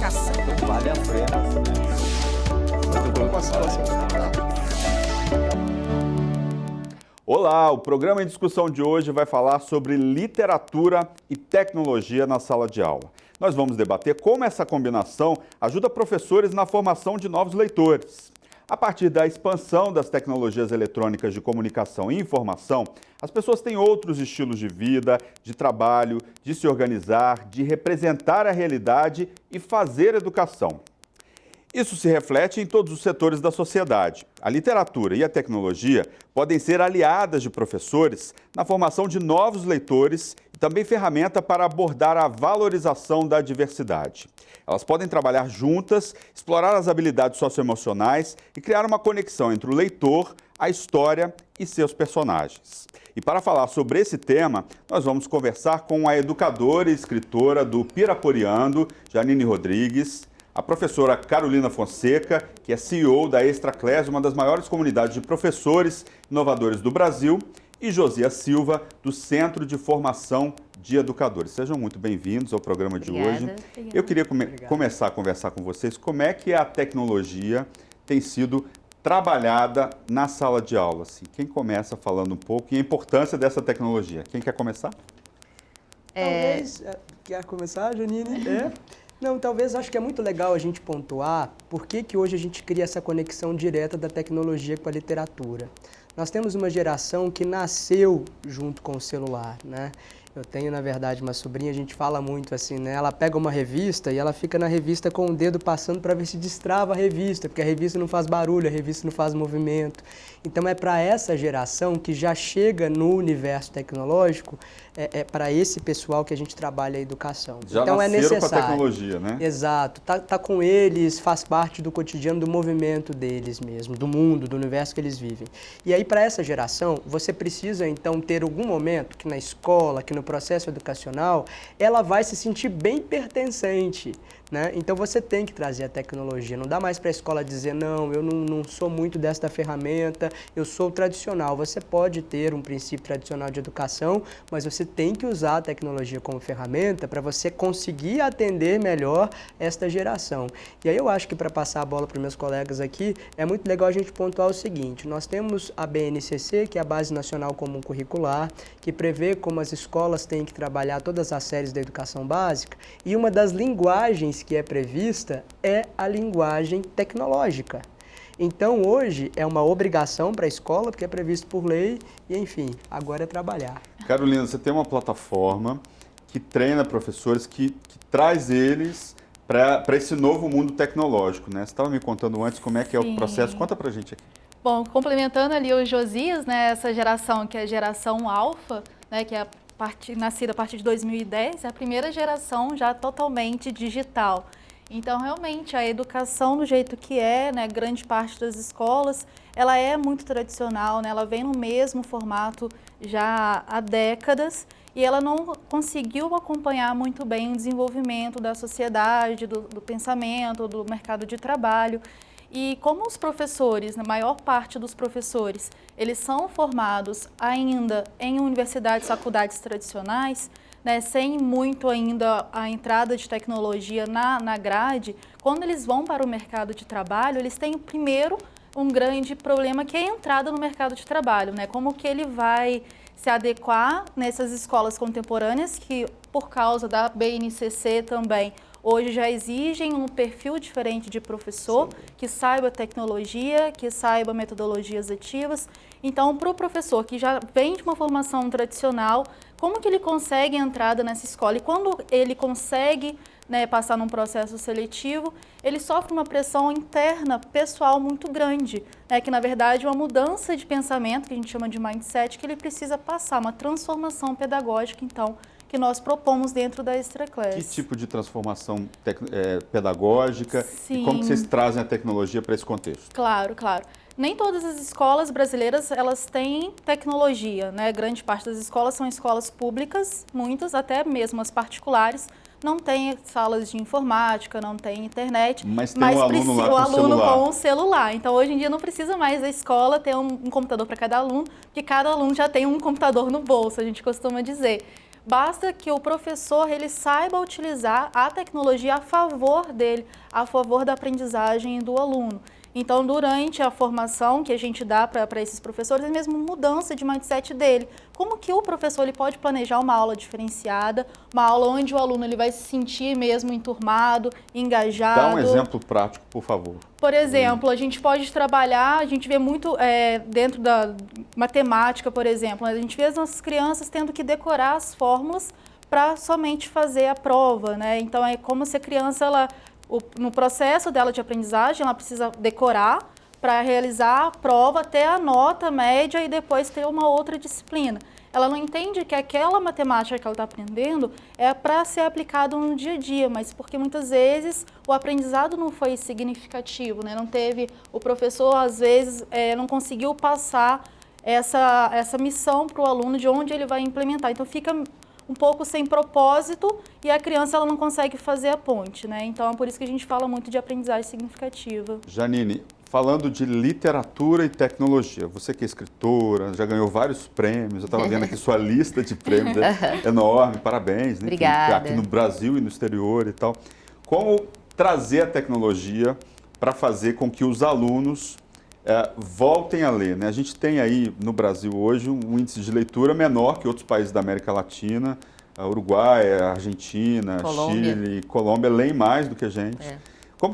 educação. Vale a pena, Olá, o programa em discussão de hoje vai falar sobre literatura e tecnologia na sala de aula. Nós vamos debater como essa combinação ajuda professores na formação de novos leitores. A partir da expansão das tecnologias eletrônicas de comunicação e informação, as pessoas têm outros estilos de vida, de trabalho, de se organizar, de representar a realidade e fazer educação. Isso se reflete em todos os setores da sociedade. A literatura e a tecnologia podem ser aliadas de professores na formação de novos leitores e também ferramenta para abordar a valorização da diversidade. Elas podem trabalhar juntas, explorar as habilidades socioemocionais e criar uma conexão entre o leitor, a história e seus personagens. E para falar sobre esse tema, nós vamos conversar com a educadora e escritora do Piraporeando, Janine Rodrigues, a professora Carolina Fonseca, que é CEO da Extra Class, uma das maiores comunidades de professores inovadores do Brasil, e Josias Silva, do Centro de Formação de Educadores. Sejam muito bem-vindos ao programa de hoje. Obrigada. Eu queria começar a conversar com vocês como é que a tecnologia tem sido trabalhada na sala de aula. Assim. Quem começa falando um pouco e a importância dessa tecnologia? Quem quer começar? Talvez, quer começar, Janine? Não, talvez acho que é muito legal a gente pontuar por que hoje a gente cria essa conexão direta da tecnologia com a literatura. Nós temos uma geração que nasceu junto com o celular, né? Eu tenho, na verdade, uma sobrinha, a gente fala muito assim, né? Ela pega uma revista e ela fica na revista com o dedo passando para ver se destrava a revista, porque a revista não faz barulho, a revista não faz movimento. Então é para essa geração que já chega no universo tecnológico, é para esse pessoal que a gente trabalha a educação. Já então é nasceram necessário. com a tecnologia, né? Exato, tá com eles, faz parte do cotidiano, do movimento deles mesmo, do mundo, do universo que eles vivem. E aí para essa geração, você precisa então ter algum momento que na escola, que no processo educacional, ela vai se sentir bem pertencente, né? Então você tem que trazer a tecnologia, não dá mais para a escola dizer, não, eu não sou muito desta ferramenta, eu sou tradicional. Você pode ter um princípio tradicional de educação, mas você tem que usar a tecnologia como ferramenta para você conseguir atender melhor esta geração. E aí eu acho que para passar a bola para os meus colegas aqui, é muito legal a gente pontuar o seguinte, nós temos a BNCC, que é a Base Nacional Comum Curricular, que prevê como as escolas têm que trabalhar todas as séries da educação básica, e uma das linguagens que é prevista é a linguagem tecnológica. Então, hoje, é uma obrigação para a escola, porque é previsto por lei, e, enfim, agora é trabalhar. Carolina, você tem uma plataforma que treina professores, que traz eles para esse novo mundo tecnológico, né? Você estava me contando antes como é que é o processo. Conta para a gente aqui. Bom, complementando ali o Josias, né, essa geração que é a geração alfa, né, que é nascida a partir de 2010, é a primeira geração já totalmente digital. Então, realmente, a educação do jeito que é, né, grande parte das escolas, ela é muito tradicional, né, ela vem no mesmo formato já há décadas e ela não conseguiu acompanhar muito bem o desenvolvimento da sociedade, do pensamento, do mercado de trabalho. E como os professores, na maior parte dos professores, eles são formados ainda em universidades, faculdades tradicionais, né, sem muito ainda a entrada de tecnologia na grade, quando eles vão para o mercado de trabalho, eles têm primeiro um grande problema que é a entrada no mercado de trabalho, né? Como que ele vai se adequar nessas escolas contemporâneas que, por causa da BNCC também, hoje já exigem um perfil diferente de professor, que saiba tecnologia, que saiba metodologias ativas. Então, para o professor que já vem de uma formação tradicional, como que ele consegue a entrada nessa escola? E quando ele consegue, né, passar num processo seletivo, ele sofre uma pressão interna, pessoal, muito grande, né, que na verdade é uma mudança de pensamento, que a gente chama de mindset, que ele precisa passar, uma transformação pedagógica, então, que nós propomos dentro da Extra Class. Que tipo de transformação pedagógica? Sim. E como que vocês trazem a tecnologia para esse contexto? Claro, claro. Nem todas as escolas brasileiras, elas têm tecnologia, né? Grande parte das escolas são escolas públicas, muitas, até mesmo as particulares, não tem salas de informática, não tem internet. Mas tem um aluno lá com o aluno celular. com o celular. Então, hoje em dia, não precisa mais a escola ter um computador para cada aluno, porque cada aluno já tem um computador no bolso, a gente costuma dizer. basta que o professor ele saiba utilizar a tecnologia a favor dele, a favor da aprendizagem do aluno. Então, durante a formação que a gente dá para esses professores, é mesmo mudança de mindset dele. Como que o professor ele pode planejar uma aula diferenciada, uma aula onde o aluno ele vai se sentir mesmo enturmado, engajado. Dá um exemplo prático, por favor. Por exemplo, a gente pode trabalhar, a gente vê muito dentro da matemática, por exemplo, a gente vê as nossas crianças tendo que decorar as fórmulas para somente fazer a prova, né? Então, é como se a criança, no processo dela de aprendizagem, ela precisa decorar para realizar a prova, ter a nota média e depois ter uma outra disciplina. Ela não entende que aquela matemática que ela está aprendendo é para ser aplicado no dia a dia, mas porque muitas vezes o aprendizado não foi significativo, né? Não teve, o professor às vezes não conseguiu passar essa missão para o aluno de onde ele vai implementar. Então fica um pouco sem propósito e a criança ela não consegue fazer a ponte, né? Então é por isso que a gente fala muito de aprendizagem significativa. Janine, falando de literatura e tecnologia, você que é escritora, já ganhou vários prêmios, eu estava vendo aqui sua lista de prêmios, é enorme, parabéns. Né? Obrigada. Aqui no Brasil e no exterior e tal. Como trazer a tecnologia para fazer com que os alunos voltem a ler, né? A gente tem aí no Brasil hoje um índice de leitura menor que outros países da América Latina, Uruguai, Argentina, Colômbia. Chile, Colômbia leem mais do que a gente. Qual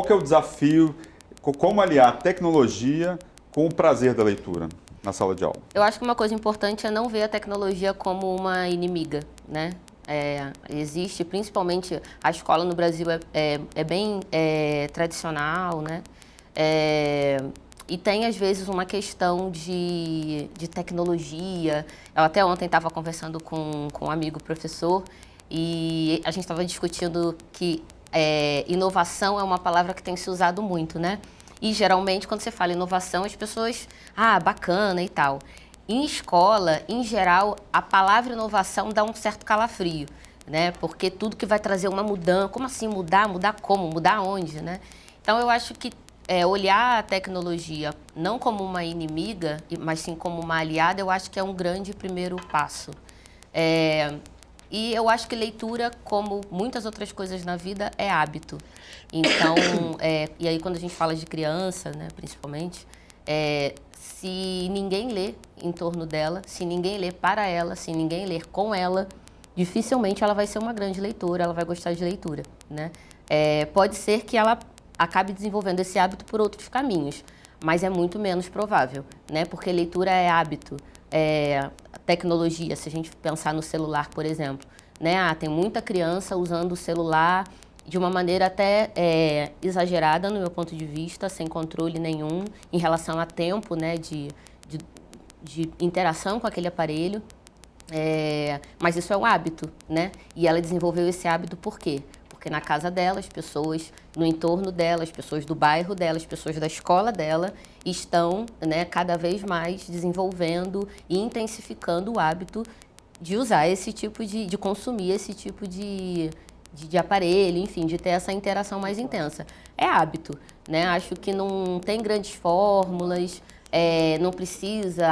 que é o desafio, como aliar a tecnologia com o prazer da leitura na sala de aula? Eu acho que uma coisa importante é não ver a tecnologia como uma inimiga, né? Existe, principalmente, a escola no Brasil é bem tradicional, né? E tem, às vezes, uma questão de tecnologia. Eu até ontem estava conversando com um amigo professor e a gente estava discutindo que inovação é uma palavra que tem se usado muito, né? E, geralmente, quando você fala inovação, as pessoas, bacana e tal. Em escola, em geral, a palavra inovação dá um certo calafrio, né? Porque tudo que vai trazer uma mudança, como assim mudar? Mudar como? Mudar onde, né? Então, eu acho que olhar a tecnologia não como uma inimiga, mas sim como uma aliada, eu acho que é um grande primeiro passo. E eu acho que leitura, como muitas outras coisas na vida, é hábito. Então, e aí quando a gente fala de criança, né, principalmente, se ninguém lê em torno dela, se ninguém lê para ela, se ninguém ler com ela, dificilmente ela vai ser uma grande leitora, ela vai gostar de leitura, né? Pode ser que ela acabe desenvolvendo esse hábito por outros caminhos, mas é muito menos provável, né? Porque leitura é hábito, tecnologia, se a gente pensar no celular, por exemplo, né? Tem muita criança usando o celular de uma maneira até exagerada, no meu ponto de vista, sem controle nenhum, em relação a tempo, né? de interação com aquele aparelho. Mas isso é um hábito, né? E ela desenvolveu esse hábito por quê? Porque na casa dela, as pessoas no entorno dela, as pessoas do bairro dela, as pessoas da escola dela estão, né, cada vez mais desenvolvendo e intensificando o hábito de usar esse tipo de consumir esse tipo de aparelho, enfim, de ter essa interação mais intensa. É hábito, né? Acho que não tem grandes fórmulas, não precisa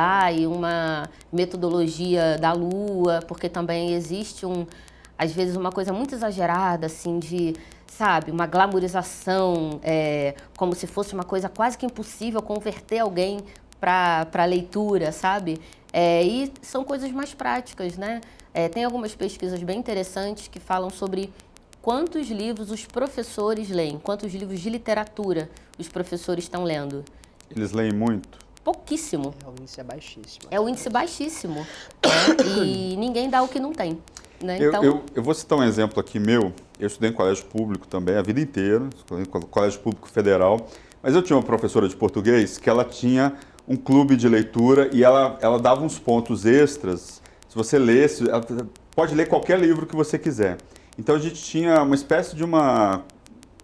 uma metodologia da lua, porque também existe às vezes uma coisa muito exagerada, assim, sabe, uma glamorização, como se fosse uma coisa quase que impossível converter alguém para a leitura, sabe? E são coisas mais práticas, né? Tem algumas pesquisas bem interessantes que falam sobre quantos livros os professores leem, quantos livros de literatura os professores estão lendo. Eles leem muito? Pouquíssimo. O índice é baixíssimo. É o índice baixíssimo. Né? E ninguém dá o que não tem. Né? Então... Eu vou citar um exemplo aqui meu. Eu estudei em colégio público também, a vida inteira, estudei em colégio público federal. Mas eu tinha uma professora de português que ela tinha um clube de leitura e ela dava uns pontos extras. Se você lesse, ela pode ler qualquer livro que você quiser. Então a gente tinha uma espécie de uma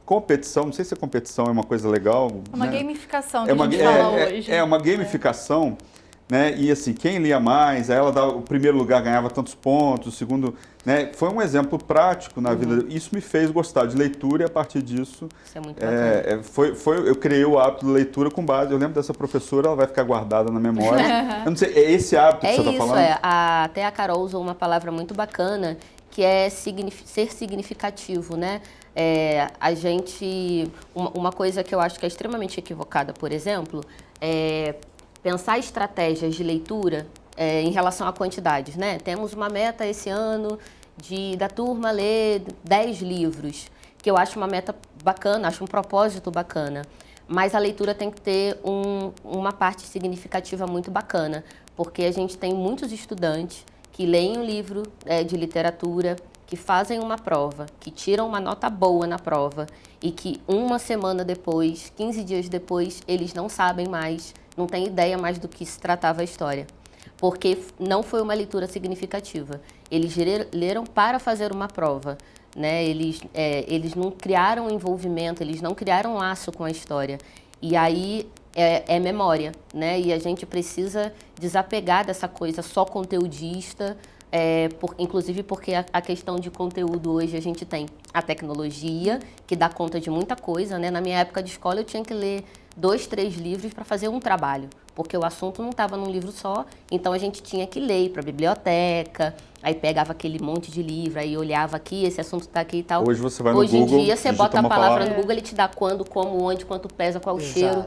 competição, não sei se a competição é uma coisa legal. Uma né? gamificação que a gente fala hoje. É uma gamificação né? E assim, quem lia mais, aí ela dava, o primeiro lugar ganhava tantos pontos, o segundo, né? Foi um exemplo prático na vida. Isso me fez gostar de leitura e a partir disso, Isso é muito bacana. eu criei o hábito de leitura com base. Eu lembro dessa professora, ela vai ficar guardada na memória. Eu não sei, é esse hábito que você está falando? Até a Carol usou uma palavra muito bacana, que é ser significativo, né? A gente, uma coisa que eu acho que é extremamente equivocada, por exemplo, é pensar estratégias de leitura em relação a quantidades, né? Temos uma meta esse ano da turma ler 10 livros, que eu acho uma meta bacana, acho um propósito bacana, mas a leitura tem que ter uma parte significativa muito bacana, porque a gente tem muitos estudantes que leem um livro de literatura, que fazem uma prova, que tiram uma nota boa na prova e que uma semana depois, 15 dias depois, eles não sabem mais, não têm ideia mais do que se tratava a história, porque não foi uma leitura significativa. Eles leram para fazer uma prova, né? Eles não criaram envolvimento, eles não criaram laço com a história. E aí é memória, né? E a gente precisa desapegar dessa coisa só conteudista, inclusive porque a questão de conteúdo hoje a gente tem a tecnologia, que dá conta de muita coisa, né? Na minha época de escola eu tinha que ler 2, 3 livros para fazer um trabalho, porque o assunto não estava num livro só, então a gente tinha que ler para a biblioteca, aí pegava aquele monte de livro, aí olhava aqui, esse assunto está aqui e tal. Hoje você vai no Google, em dia você bota a palavra no Google, ele te dá quando, como, onde, quanto pesa, qual o cheiro.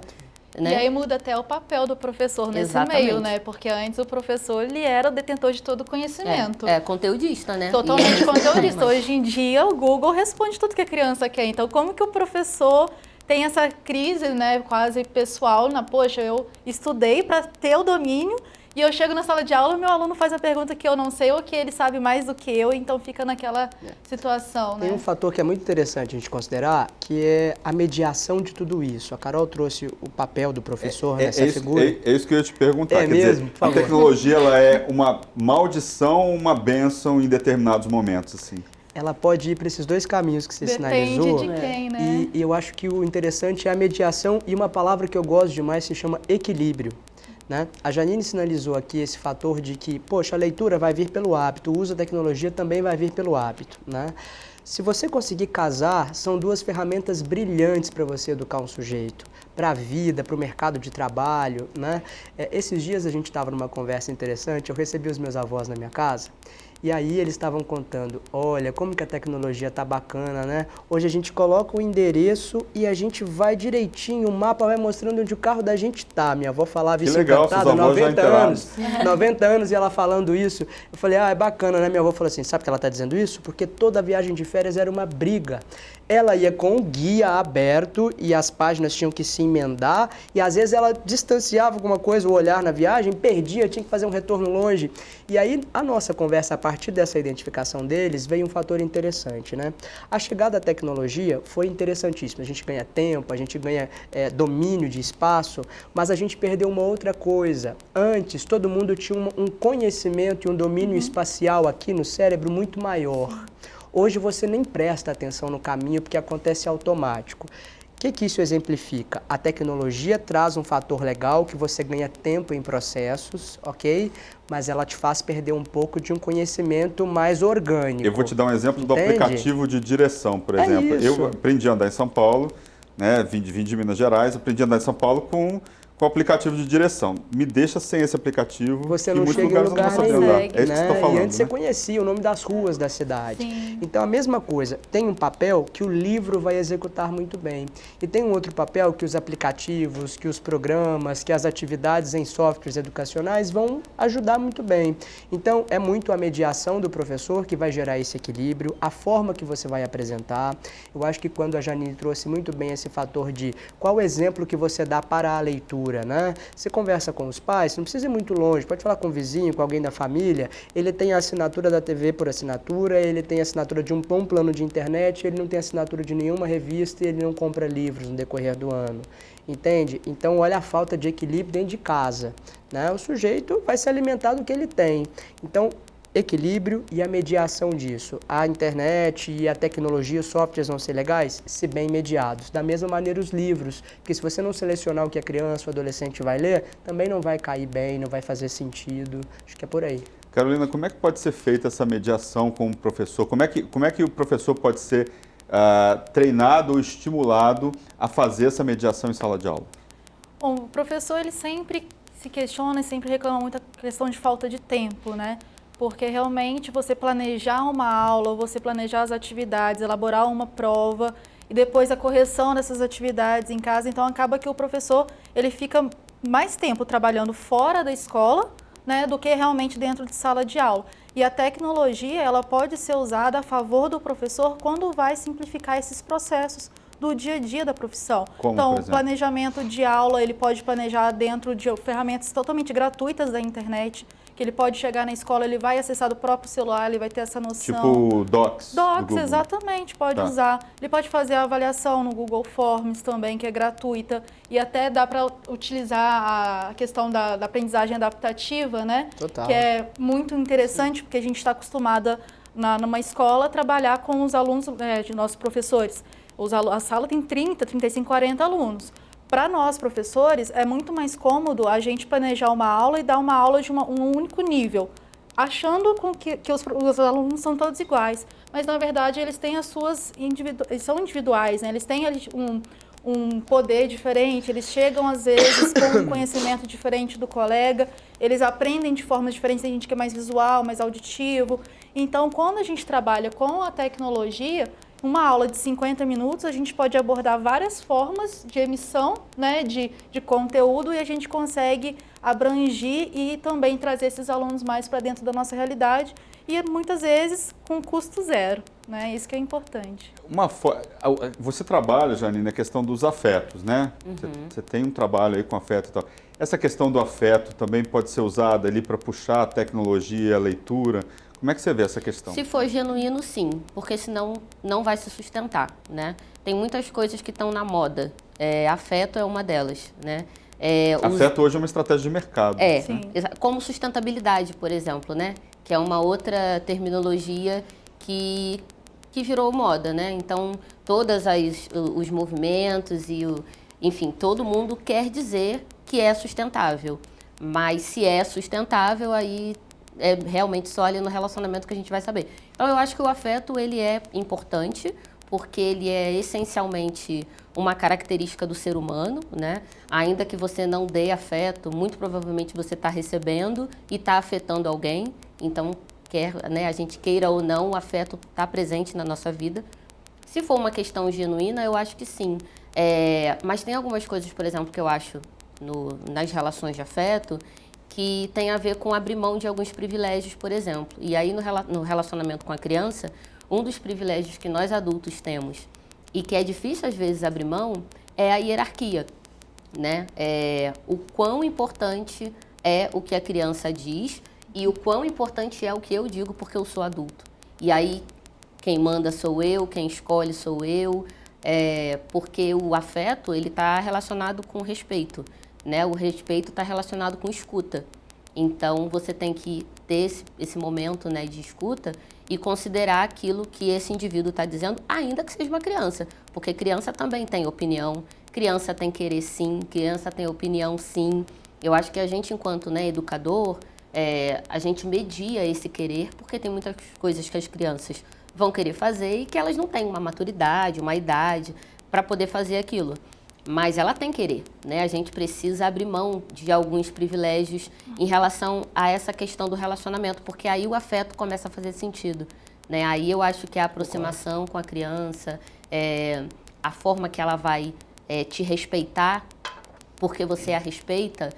Né? E aí muda até o papel do professor nesse Exatamente. meio, né? Porque antes o professor, ele era o detentor de todo o conhecimento. Conteudista, né? Totalmente conteudista. Hoje em dia, o Google responde tudo que a criança quer. Então, como que o professor tem essa crise, né, quase pessoal, poxa, eu estudei para ter o domínio e eu chego na sala de aula e meu aluno faz a pergunta que eu não sei ou que ele sabe mais do que eu, então fica naquela situação, né? Tem um fator que é muito interessante a gente considerar, que é a mediação de tudo isso. A Carol trouxe o papel do professor nessa figura. É isso que eu ia te perguntar. Quer dizer, a tecnologia ela é uma maldição ou uma bênção em determinados momentos, assim? Ela pode ir para esses dois caminhos que você Depende sinalizou. de quem, né? E eu acho que o interessante é a mediação e uma palavra que eu gosto demais se chama equilíbrio. Né? A Janine sinalizou aqui esse fator de que, poxa, a leitura vai vir pelo hábito, o uso da tecnologia também vai vir pelo hábito. Né? Se você conseguir casar, são duas ferramentas brilhantes para você educar um sujeito, para a vida, para o mercado de trabalho. Né? Esses dias a gente estava numa conversa interessante, eu recebi os meus avós na minha casa, e aí eles estavam contando, olha, como que a tecnologia tá bacana, né? Hoje a gente coloca o endereço e a gente vai direitinho, o mapa vai mostrando onde o carro da gente tá. Minha avó falava isso encantada, 90 anos. 90 anos e ela falando isso. Eu falei, é bacana, né? Minha avó falou assim, sabe que ela tá dizendo isso? Porque toda viagem de férias era uma briga. Ela ia com o guia aberto e as páginas tinham que se emendar e às vezes ela distanciava alguma coisa, o olhar na viagem, perdia, tinha que fazer um retorno longe. E aí a nossa conversa, a partir dessa identificação deles, veio um fator interessante, né? A chegada da tecnologia foi interessantíssima. A gente ganha tempo, a gente ganha domínio de espaço, mas a gente perdeu uma outra coisa. Antes, todo mundo tinha um conhecimento e um domínio espacial aqui no cérebro muito maior. Hoje você nem presta atenção no caminho porque acontece automático. O que isso exemplifica? A tecnologia traz um fator legal que você ganha tempo em processos, ok? Mas ela te faz perder um pouco de um conhecimento mais orgânico. Eu vou te dar um exemplo do aplicativo de direção, por exemplo. Eu aprendi a andar em São Paulo, né? Vim de Minas Gerais, aprendi a andar em São Paulo com o aplicativo de direção. Me deixa sem esse aplicativo. Você não chega em lugar nenhum, né? É isso que você está falando. E antes você conhecia o nome das ruas da cidade. Sim. Então a mesma coisa, tem um papel que o livro vai executar muito bem. E tem um outro papel que os aplicativos, que os programas, que as atividades em softwares educacionais vão ajudar muito bem. Então é muito a mediação do professor que vai gerar esse equilíbrio, a forma que você vai apresentar. Eu acho que quando a Janine trouxe muito bem esse fator de qual o exemplo que você dá para a leitura, né? Você conversa com os pais, não precisa ir muito longe, pode falar com o vizinho, com alguém da família, ele tem a assinatura da TV por assinatura, ele tem a assinatura de um plano de internet, ele não tem assinatura de nenhuma revista e ele não compra livros no decorrer do ano, entende? Então olha a falta de equilíbrio dentro de casa, né? O sujeito vai se alimentar do que ele tem. Então equilíbrio e a mediação disso. A internet e a tecnologia, os softwares vão ser legais, se bem mediados. Da mesma maneira os livros, que se você não selecionar o que a criança ou adolescente vai ler, também não vai cair bem, não vai fazer sentido. Acho que é por aí. Carolina, como é que pode ser feita essa mediação com o professor? Como é que o professor pode ser treinado ou estimulado a fazer essa mediação em sala de aula? Bom, o professor ele sempre se questiona e sempre reclama muito a questão de falta de tempo, né? Porque realmente você planejar uma aula, você planejar as atividades, elaborar uma prova e depois a correção dessas atividades em casa, então acaba que o professor ele fica mais tempo trabalhando fora da escola, né, do que realmente dentro de sala de aula. E a tecnologia ela pode ser usada a favor do professor quando vai simplificar esses processos do dia a dia da profissão. Como, então, por o exemplo? planejamento de aula, ele pode planejar dentro de ferramentas totalmente gratuitas da internet, que ele pode chegar na escola, ele vai acessar do próprio celular, ele vai ter essa noção. Tipo Docs do Docs, Google. exatamente, pode Tá. usar. Ele pode fazer a avaliação no Google Forms também, que é gratuita. E até dá para utilizar a questão da aprendizagem adaptativa, né? Total. Que é muito interessante, porque a gente está acostumada numa escola a trabalhar com os alunos, de nossos professores. A sala tem 30, 35, 40 alunos. Para nós, professores, é muito mais cômodo a gente planejar uma aula e dar uma aula de um único nível, achando que os alunos são todos iguais. Mas, na verdade, eles têm as suas eles são individuais, né? Eles têm ali um poder diferente, eles chegam, às vezes, com um conhecimento diferente do colega, eles aprendem de formas diferentes, tem gente que é mais visual, mais auditivo. Então, quando a gente trabalha com a tecnologia, uma aula de 50 minutos, a gente pode abordar várias formas de emissão, né, de conteúdo e a gente consegue abranger e também trazer esses alunos mais para dentro da nossa realidade e muitas vezes com custo zero, né? Isso que é importante. Você trabalha, Janine, a questão dos afetos, né? Você tem um trabalho aí com afeto e tal. Essa questão do afeto também pode ser usada ali para puxar a tecnologia, a leitura. Como é que você vê essa questão? Se for genuíno, sim, porque senão não vai se sustentar, né? Tem muitas coisas que estão na moda. Afeto é uma delas, né? Afeto hoje é uma estratégia de mercado. Sim. Como sustentabilidade, por exemplo, né? Que é uma outra terminologia que virou moda, né? Então, todos os movimentos enfim, todo mundo quer dizer que é sustentável. Mas se é sustentável, aí é realmente só ali no relacionamento que a gente vai saber. Então, eu acho que o afeto, ele é importante, porque ele é essencialmente uma característica do ser humano, né? Ainda que você não dê afeto, muito provavelmente você está recebendo e está afetando alguém. Então, a gente queira ou não, o afeto está presente na nossa vida. Se for uma questão genuína, eu acho que sim. Mas tem algumas coisas, por exemplo, que eu acho nas relações de afeto que tem a ver com abrir mão de alguns privilégios, por exemplo. E aí, no relacionamento com a criança, um dos privilégios que nós adultos temos e que é difícil, às vezes, abrir mão, é a hierarquia, né? O quão importante é o que a criança diz e o quão importante é o que eu digo porque eu sou adulto. E aí, quem manda sou eu, quem escolhe sou eu, porque o afeto, ele está relacionado com respeito, né? O respeito está relacionado com escuta. Então, você tem que ter esse momento, né, de escuta e considerar aquilo que esse indivíduo está dizendo, ainda que seja uma criança. Porque criança também tem opinião, criança tem querer sim, criança tem opinião sim. Eu acho que a gente, enquanto, né, educador, a gente media esse querer, porque tem muitas coisas que as crianças vão querer fazer e que elas não têm uma maturidade, uma idade para poder fazer aquilo. Mas ela tem querer, né? A gente precisa abrir mão de alguns privilégios em relação a essa questão do relacionamento, porque aí o afeto começa a fazer sentido, né? Aí eu acho que a aproximação com a criança, a forma que ela vai te respeitar, porque você a respeita,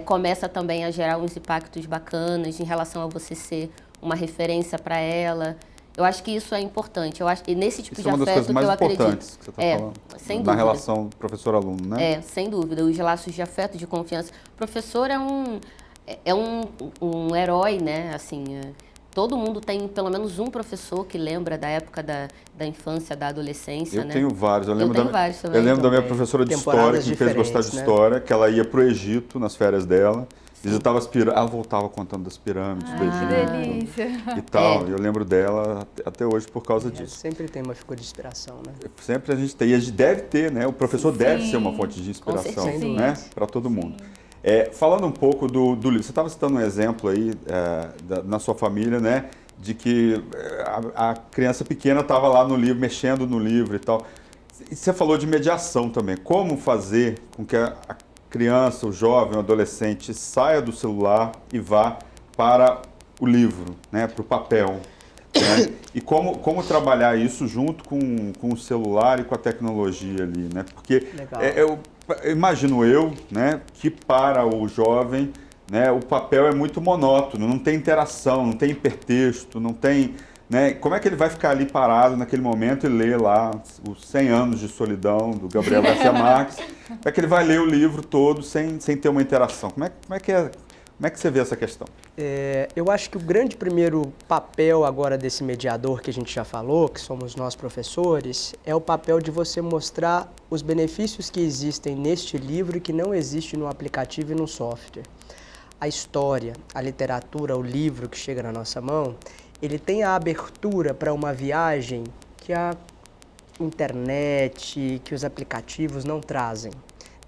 começa também a gerar uns impactos bacanas em relação a você ser uma referência para ela. Eu acho que isso é importante. Eu acho que nesse tipo de afeto que eu acredito. Isso é uma das coisas mais importantes que você está falando. Sem na dúvida. relação professor-aluno, né? Sem dúvida. Os laços de afeto, de confiança. O professor é um herói, né? Assim, todo mundo tem pelo menos um professor que lembra da época da infância, da adolescência, né? Eu tenho vários. Eu lembro vários também. da minha professora de história, que me fez gostar de história, que ela ia para o Egito nas férias dela. Visitava as pirâmides, ela voltava contando das pirâmides do Egito. Que delícia. E tal, eu lembro dela até hoje por causa disso. Sempre tem uma figura de inspiração, né? Sempre a gente tem, e a gente deve ter, né? O professor deve ser uma fonte de Com inspiração, certeza. né? Para todo mundo. Falando um pouco do livro, você estava citando um exemplo aí na sua família, né? De que a criança pequena estava lá no livro, mexendo no livro e tal. E você falou de mediação também. Como fazer com que a criança, o jovem, o adolescente saia do celular e vá para o livro, né? Para o papel. Né? E como trabalhar isso junto com o celular e com a tecnologia ali, né? Porque imagino eu, né, que para o jovem, né, o papel é muito monótono, não tem interação, não tem hipertexto, não tem, né, como é que ele vai ficar ali parado naquele momento e ler lá os 100 anos de solidão do Gabriel Garcia Marques? Como é que ele vai ler o livro todo sem ter uma interação? Como é que você vê essa questão? Eu acho que o grande primeiro papel agora desse mediador que a gente já falou, que somos nós professores, é o papel de você mostrar os benefícios que existem neste livro e que não existe no aplicativo e no software. A história, a literatura, o livro que chega na nossa mão, ele tem a abertura para uma viagem que a internet, que os aplicativos não trazem,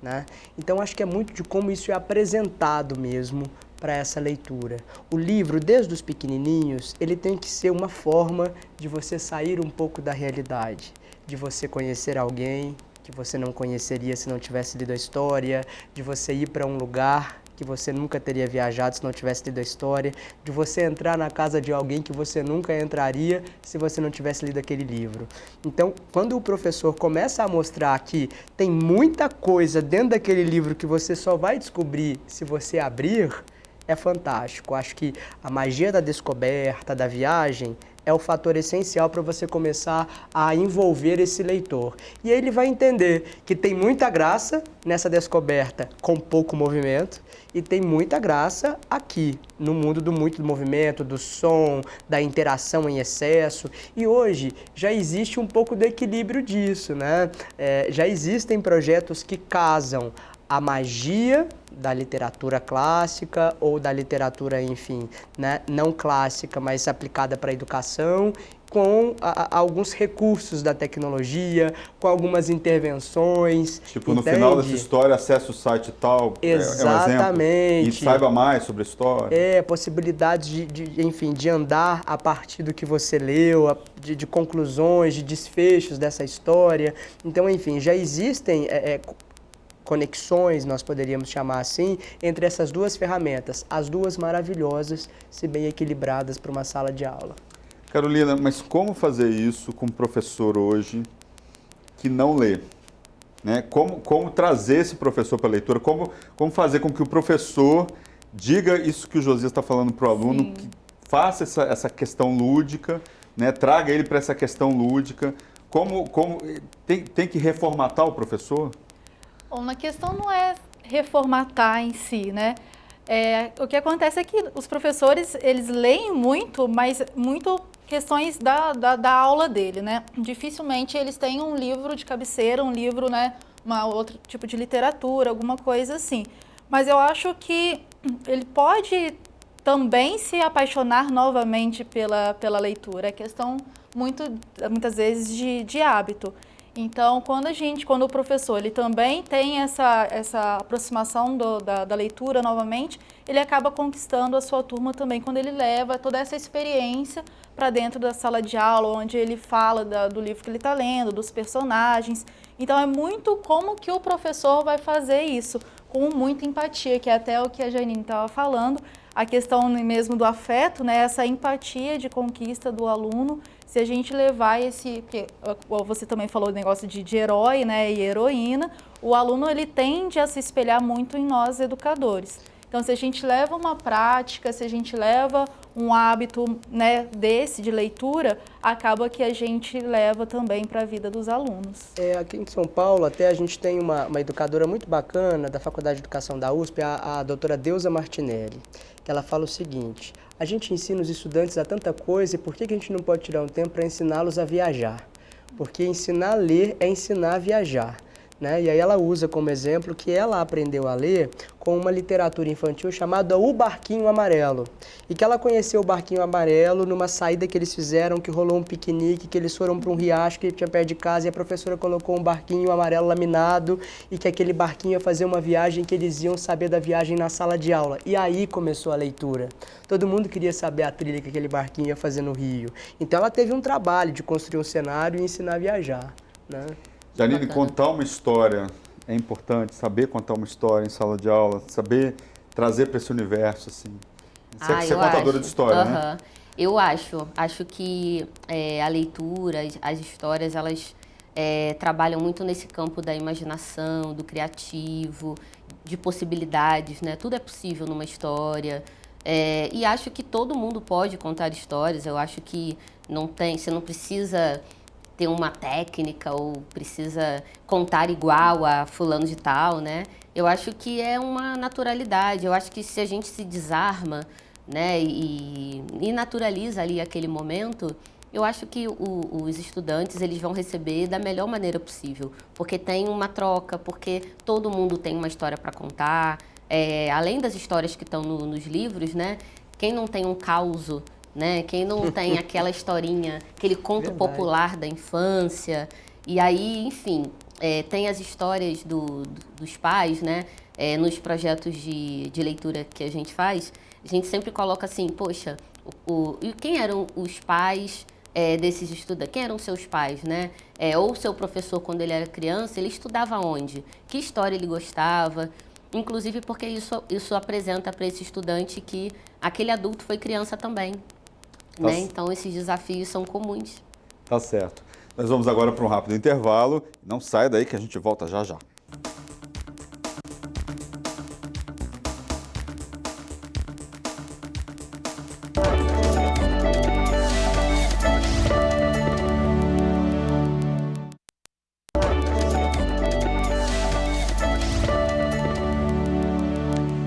né? Então, acho que é muito de como isso é apresentado mesmo para essa leitura. O livro, desde os pequenininhos, ele tem que ser uma forma de você sair um pouco da realidade, de você conhecer alguém que você não conheceria se não tivesse lido a história, de você ir para um lugar que você nunca teria viajado se não tivesse lido a história, de você entrar na casa de alguém que você nunca entraria se você não tivesse lido aquele livro. Então, quando o professor começa a mostrar que tem muita coisa dentro daquele livro que você só vai descobrir se você abrir, é fantástico. Acho que a magia da descoberta, da viagem, é o fator essencial para você começar a envolver esse leitor. E aí ele vai entender que tem muita graça nessa descoberta com pouco movimento e tem muita graça aqui, no mundo do muito movimento, do som, da interação em excesso. E hoje já existe um pouco do equilíbrio disso, né? Já existem projetos que casam a magia da literatura clássica ou da literatura, enfim, né, não clássica, mas aplicada para a educação, com alguns recursos da tecnologia, com algumas intervenções. Tipo, no final dessa história, acesse o site tal, exatamente. É um exemplo, e saiba mais sobre a história. Possibilidades enfim, de andar a partir do que você leu, de conclusões, de desfechos dessa história. Então, enfim, já existem conexões, nós poderíamos chamar assim, entre essas duas ferramentas, as duas maravilhosas, se bem equilibradas para uma sala de aula. Carolina, mas como fazer isso com um professor hoje que não lê? Né? Como trazer esse professor para a leitura? Como fazer com que o professor diga isso que o Josias está falando para o aluno, que faça essa questão lúdica, né? Traga ele para essa questão lúdica? Tem que reformatar o professor? Bom, a questão não é reformatar em si, né? O que acontece é que os professores, eles leem muito, mas muito questões da aula dele, né? Dificilmente eles têm um livro de cabeceira, um livro, né, outro tipo de literatura, alguma coisa assim. Mas eu acho que ele pode também se apaixonar novamente pela leitura. É questão muitas vezes de hábito. Então, quando o professor ele também tem essa aproximação da leitura novamente, ele acaba conquistando a sua turma também quando ele leva toda essa experiência para dentro da sala de aula, onde ele fala do livro que ele está lendo, dos personagens. Então, é muito como que o professor vai fazer isso, com muita empatia, que é até o que a Janine estava falando, a questão mesmo do afeto, né, essa empatia de conquista do aluno. Se a gente levar porque você também falou do negócio de herói, né, e heroína, o aluno ele tende a se espelhar muito em nós educadores. Então, se a gente leva uma prática, se a gente leva um hábito, né, de leitura, acaba que a gente leva também para a vida dos alunos. Aqui em São Paulo, até a gente tem uma educadora muito bacana da Faculdade de Educação da USP, a doutora Deusa Martinelli, que ela fala o seguinte: a gente ensina os estudantes a tanta coisa, e por que a gente não pode tirar um tempo para ensiná-los a viajar? Porque ensinar a ler é ensinar a viajar. né? E aí ela usa como exemplo que ela aprendeu a ler com uma literatura infantil chamada O Barquinho Amarelo. E que ela conheceu o Barquinho Amarelo numa saída que eles fizeram, que rolou um piquenique, que eles foram para um riacho que tinha perto de casa e a professora colocou um barquinho amarelo laminado e que aquele barquinho ia fazer uma viagem que eles iam saber da viagem na sala de aula. E aí começou a leitura. Todo mundo queria saber a trilha que aquele barquinho ia fazer no Rio. Então ela teve um trabalho de construir um cenário e ensinar a viajar, né? Janine, contar uma história é importante, saber contar uma história em sala de aula, saber trazer para esse universo, assim. Você é contadora de história, né? Eu acho que a leitura, as histórias, elas trabalham muito nesse campo da imaginação, do criativo, de possibilidades, né? Tudo é possível numa história. E acho que todo mundo pode contar histórias. Eu acho que você não precisa ter uma técnica ou precisa contar igual a fulano de tal, né? Eu acho que é uma naturalidade. Eu acho que se a gente se desarma, né, e naturaliza ali aquele momento, eu acho que os estudantes eles vão receber da melhor maneira possível, porque tem uma troca, porque todo mundo tem uma história para contar. Além das histórias que estão nos livros, né? Quem não tem um causo, né? Quem não tem aquela historinha, aquele conto popular da infância. E aí, enfim, tem as histórias dos pais, né? Nos projetos de leitura que a gente faz, a gente sempre coloca assim, poxa, e quem eram os pais desses estudantes? Quem eram seus pais, né? Ou seu professor, quando ele era criança, ele estudava onde? Que história ele gostava? Inclusive porque isso apresenta para esse estudante que aquele adulto foi criança também. Né? Então, esses desafios são comuns. Tá certo. Nós vamos agora para um rápido intervalo. Não saia daí que a gente volta já já.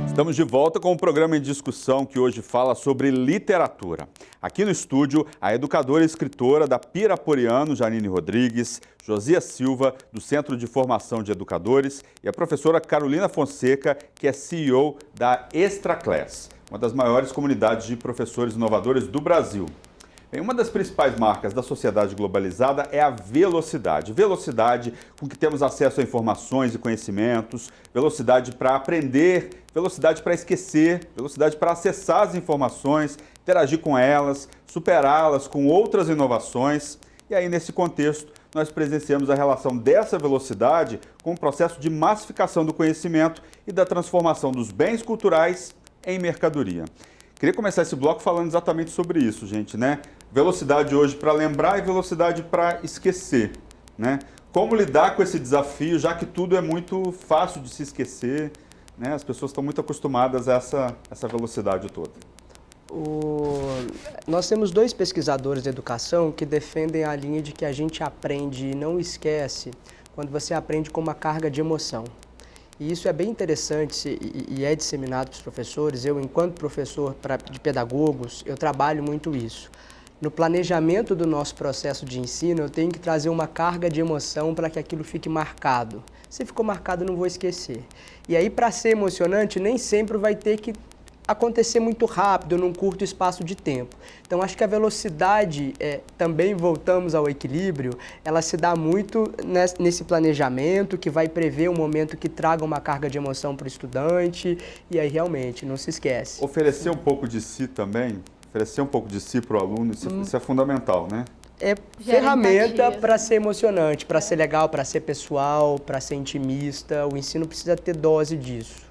Estamos de volta com o programa em discussão que hoje fala sobre literatura. Aqui no estúdio, a educadora e escritora da Piraporiano, Janine Rodrigues, Josias Silva, do Centro de Formação de Educadores, e a professora Carolina Fonseca, que é CEO da Extra Class, uma das maiores comunidades de professores inovadores do Brasil. Bem, uma das principais marcas da sociedade globalizada é a velocidade. Velocidade com que temos acesso a informações e conhecimentos, velocidade para aprender, velocidade para esquecer, velocidade para acessar as informações, interagir com elas, superá-las com outras inovações. E aí, nesse contexto, nós presenciamos a relação dessa velocidade com o processo de massificação do conhecimento e da transformação dos bens culturais em mercadoria. Queria começar esse bloco falando exatamente sobre isso, gente, né? Velocidade hoje para lembrar e velocidade para esquecer, né? Como lidar com esse desafio, já que tudo é muito fácil de se esquecer, né? As pessoas estão muito acostumadas a essa velocidade toda. Nós temos dois pesquisadores de educação que defendem a linha de que a gente aprende e não esquece quando você aprende com uma carga de emoção. E isso é bem interessante e é disseminado para os professores. Eu, enquanto professor de pedagogos, eu trabalho muito isso. No planejamento do nosso processo de ensino, eu tenho que trazer uma carga de emoção para que aquilo fique marcado. Se ficou marcado, eu não vou esquecer. E aí, para ser emocionante, nem sempre vai ter que acontecer muito rápido, num curto espaço de tempo. Então, acho que a velocidade, também voltamos ao equilíbrio, ela se dá muito nesse planejamento, que vai prever um momento que traga uma carga de emoção para o estudante, e aí realmente, não se esquece. Oferecer um pouco de si também, oferecer um pouco de si para o aluno, isso é fundamental, né? É ferramenta para ser emocionante, para ser legal, para ser pessoal, para ser intimista. O ensino precisa ter dose disso,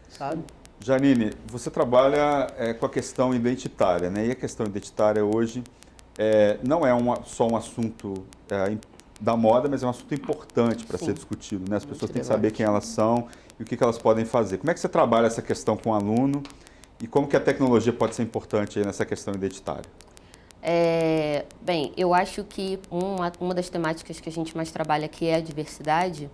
sabe? Janine, você trabalha com a questão identitária, né? E a questão identitária hoje não é só um assunto da moda, mas é um assunto importante para ser discutido, né? As pessoas têm que saber quem elas são e o que elas podem fazer. Como é que você trabalha essa questão com o aluno e como que a tecnologia pode ser importante aí nessa questão identitária? Bem, eu acho que uma das temáticas que a gente mais trabalha, que é a diversidade,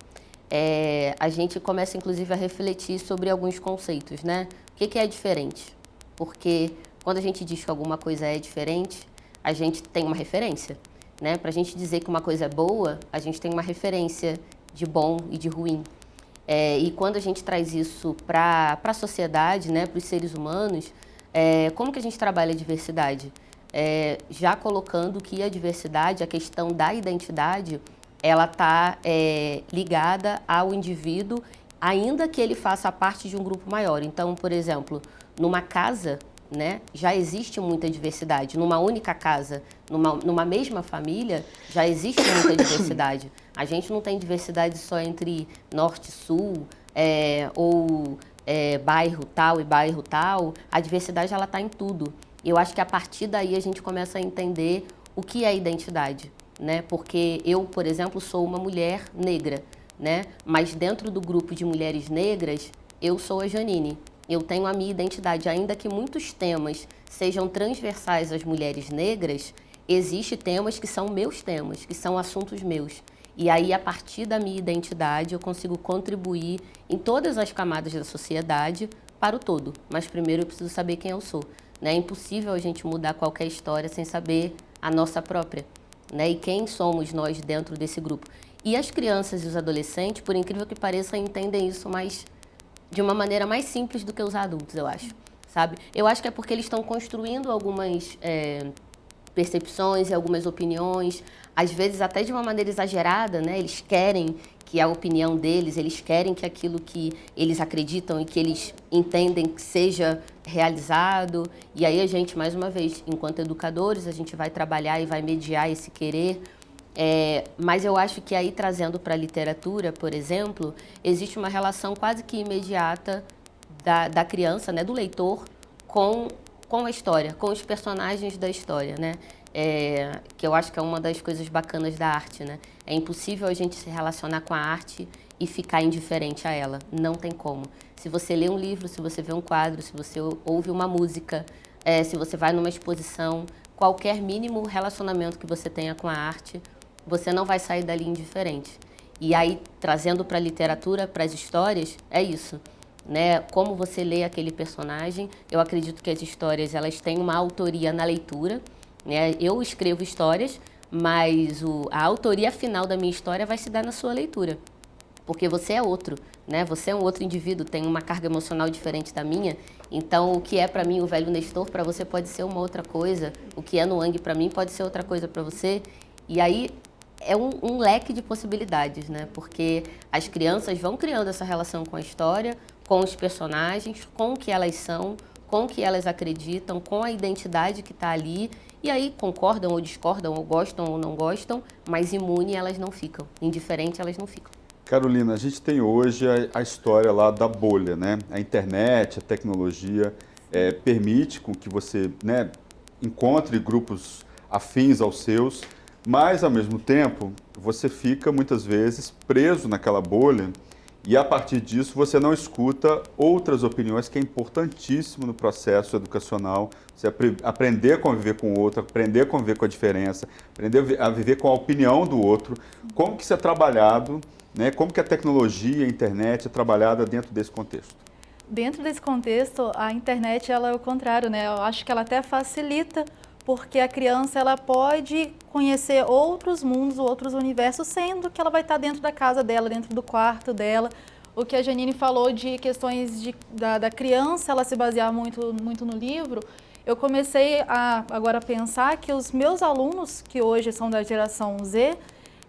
a gente começa, inclusive, a refletir sobre alguns conceitos, né? O que é diferente? Porque quando a gente diz que alguma coisa é diferente, a gente tem uma referência, né? Para a gente dizer que uma coisa é boa, a gente tem uma referência de bom e de ruim. E quando a gente traz isso para a sociedade, né, para os seres humanos, como que a gente trabalha a diversidade? Já colocando que a diversidade, a questão da identidade, ela está ligada ao indivíduo, ainda que ele faça parte de um grupo maior. Então, por exemplo, numa casa, né, já existe muita diversidade. Numa única casa, numa mesma família, já existe muita diversidade. A gente não tem diversidade só entre norte e sul, ou bairro tal e bairro tal. A diversidade, ela está em tudo. E eu acho que a partir daí a gente começa a entender o que é identidade, né? Porque eu, por exemplo, sou uma mulher negra, né? Mas dentro do grupo de mulheres negras, eu sou a Janine. Eu tenho a minha identidade, ainda que muitos temas sejam transversais às mulheres negras, existem temas que são meus temas, que são assuntos meus. E aí, a partir da minha identidade, eu consigo contribuir em todas as camadas da sociedade para o todo. Mas primeiro eu preciso saber quem eu sou. É impossível a gente mudar qualquer história sem saber a nossa própria, né? E quem somos nós dentro desse grupo. E as crianças e os adolescentes, por incrível que pareça, entendem isso de uma maneira mais simples do que os adultos, eu acho, sabe? Eu acho que é porque eles estão construindo algumas percepções e algumas opiniões, às vezes até de uma maneira exagerada, né? Eles querem que a opinião deles, eles querem que aquilo que eles acreditam e que eles entendem que seja realizado. E aí a gente, mais uma vez, enquanto educadores, a gente vai trabalhar e vai mediar esse querer. Mas eu acho que aí, trazendo para a literatura, por exemplo, existe uma relação quase que imediata da criança, né, do leitor, com a história, com os personagens da história, né? Que eu acho que é uma das coisas bacanas da arte, né? É impossível a gente se relacionar com a arte e ficar indiferente a ela. Não tem como. Se você lê um livro, se você vê um quadro, se você ouve uma música, se você vai numa exposição, qualquer mínimo relacionamento que você tenha com a arte, você não vai sair dali indiferente. E aí, trazendo para a literatura, para as histórias, é isso, né? Como você lê aquele personagem, eu acredito que as histórias, elas têm uma autoria na leitura, né? Eu escrevo histórias, mas a autoria final da minha história vai se dar na sua leitura. Porque você é outro, né? Você é um outro indivíduo, tem uma carga emocional diferente da minha. Então, o que é para mim o velho Nestor, para você pode ser uma outra coisa. O que é Noang para mim pode ser outra coisa para você. E aí é um leque de possibilidades, né? Porque as crianças vão criando essa relação com a história, com os personagens, com o que elas são, com o que elas acreditam, com a identidade que está ali. E aí concordam ou discordam, ou gostam ou não gostam, mas imune elas não ficam, indiferente elas não ficam. Carolina, a gente tem hoje a história lá da bolha, né? A internet, a tecnologia permite com que você, né, encontre grupos afins aos seus, mas ao mesmo tempo você fica muitas vezes preso naquela bolha e a partir disso você não escuta outras opiniões, que é importantíssimo no processo educacional. Você aprender a conviver com o outro, aprender a conviver com a diferença, aprender a viver com a opinião do outro. Como que isso é trabalhado, né? Como que a tecnologia, a internet é trabalhada dentro desse contexto? Dentro desse contexto, a internet ela é o contrário, né? Eu acho que ela até facilita, porque a criança ela pode conhecer outros mundos, outros universos, sendo que ela vai estar dentro da casa dela, dentro do quarto dela. O que a Janine falou de questões da criança, ela se basear muito no livro, eu comecei agora a pensar que os meus alunos, que hoje são da geração Z,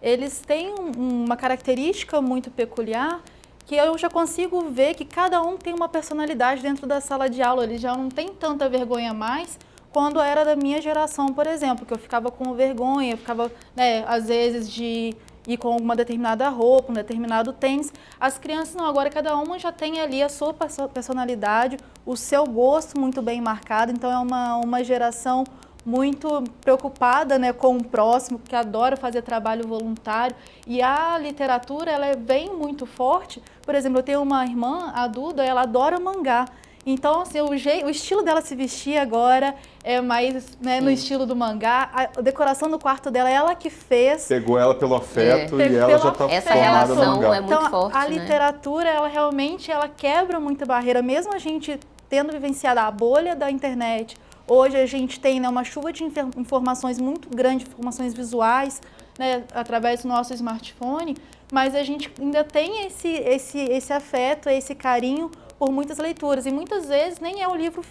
eles têm uma característica muito peculiar, que eu já consigo ver que cada um tem uma personalidade dentro da sala de aula. Eles já não têm tanta vergonha mais, quando era da minha geração, por exemplo, que eu ficava com vergonha, eu ficava, né, às vezes, de ir com uma determinada roupa, um determinado tênis. As crianças não, agora cada uma já tem ali a sua personalidade, o seu gosto muito bem marcado, então é uma geração muito preocupada, né, com o próximo, que adora fazer trabalho voluntário. E a literatura, ela vem muito forte. Por exemplo, eu tenho uma irmã, a Duda, ela adora mangá. Então, assim, o estilo dela se vestir agora é mais, né, no estilo do mangá. A decoração do quarto dela, ela que fez. Pegou ela pelo afeto e ela já está formada no mangá. Essa relação é muito então, forte, a literatura, ela realmente quebra muita barreira. Mesmo a gente tendo vivenciado a bolha da internet, hoje a gente tem, né, uma chuva de informações muito grande, informações visuais, né, através do nosso smartphone, mas a gente ainda tem esse afeto, esse carinho por muitas leituras. E muitas vezes nem é o livro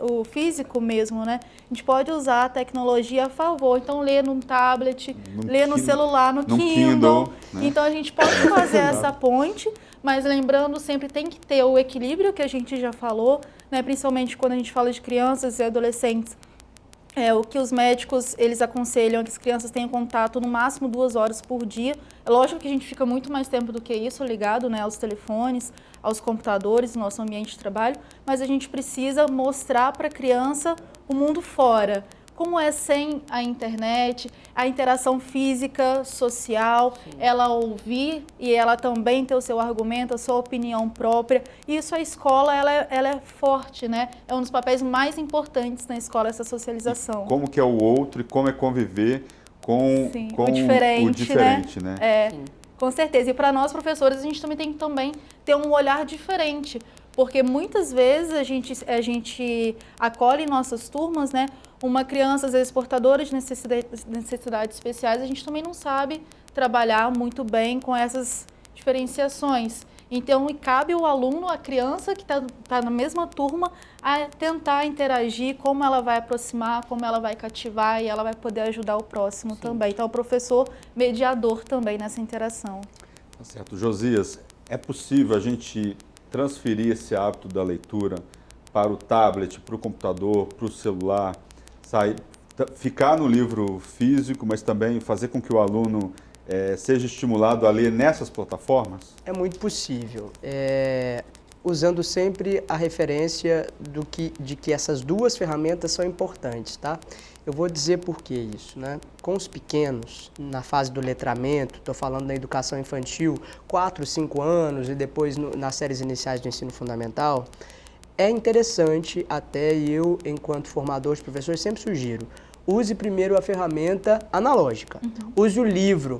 o físico mesmo, né? A gente pode usar a tecnologia a favor. Então, ler num tablet, ler no celular, no Kindle. Né? Então, a gente pode fazer essa ponte, mas lembrando, sempre tem que ter o equilíbrio que a gente já falou, né? Principalmente quando a gente fala de crianças e adolescentes. O que os médicos, eles aconselham é que as crianças tenham contato no máximo 2 horas por dia. É lógico que a gente fica muito mais tempo do que isso ligado, né, aos telefones, aos computadores, no nosso ambiente de trabalho, mas a gente precisa mostrar para a criança o mundo fora. Como é sem a internet, a interação física, social, sim, ela ouvir e ela também ter o seu argumento, a sua opinião própria. Isso a escola, ela é forte, né? É um dos papéis mais importantes na escola, essa socialização. E como que é o outro e como é conviver com o diferente, né? Com certeza. E para nós, professores, a gente também tem que ter um olhar diferente, porque muitas vezes a gente acolhe em nossas turmas, né, uma criança, às vezes, portadora de necessidades especiais, a gente também não sabe trabalhar muito bem com essas diferenciações. Então, cabe ao aluno, a criança que está na mesma turma, a tentar interagir, como ela vai aproximar, como ela vai cativar e ela vai poder ajudar o próximo, sim, também. Então, o professor mediador também nessa interação. Tá certo. Josias, é possível a gente transferir esse hábito da leitura para o tablet, para o computador, para o celular, ficar no livro físico, mas também fazer com que o aluno seja estimulado a ler nessas plataformas? É muito possível, usando sempre a referência de que essas duas ferramentas são importantes, tá? Eu vou dizer por que isso, né? Com os pequenos, na fase do letramento, estou falando da educação infantil, 4, 5 anos e depois nas séries iniciais do ensino fundamental, é interessante, até eu, enquanto formador de professores, sempre sugiro, use primeiro a ferramenta analógica, use o livro.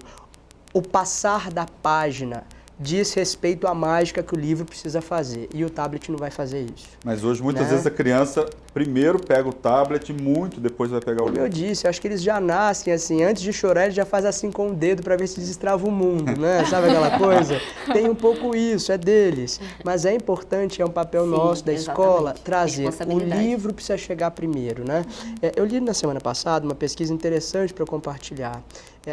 O passar da página diz respeito à mágica que o livro precisa fazer, e o tablet não vai fazer isso. Mas hoje, muitas vezes, a criança primeiro pega o tablet, muito depois vai pegar o livro. Como eu disse, eu acho que eles já nascem assim, antes de chorar, eles já fazem assim com o dedo para ver se destrava o mundo, né? Sabe aquela coisa? Tem um pouco isso, é deles. Mas é importante, é um papel nosso da escola, trazer. O livro precisa chegar primeiro, né? Eu li na semana passada uma pesquisa interessante para compartilhar.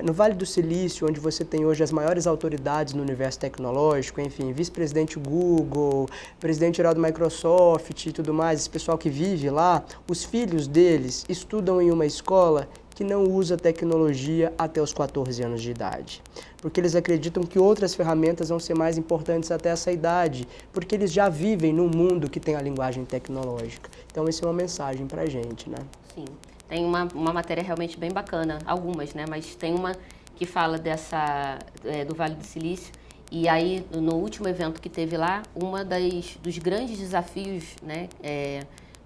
No Vale do Silício, onde você tem hoje as maiores autoridades no universo tecnológico, enfim, vice-presidente Google, presidente-geral do Microsoft e tudo mais, esse pessoal que vive lá, os filhos deles estudam em uma escola que não usa tecnologia até os 14 anos de idade. Porque eles acreditam que outras ferramentas vão ser mais importantes até essa idade, porque eles já vivem num mundo que tem a linguagem tecnológica. Então, isso é uma mensagem pra gente, né? Sim. Tem uma matéria realmente bem bacana, algumas, né? Mas tem uma que fala do Vale do Silício. E aí, no último evento que teve lá, dos grandes desafios, né,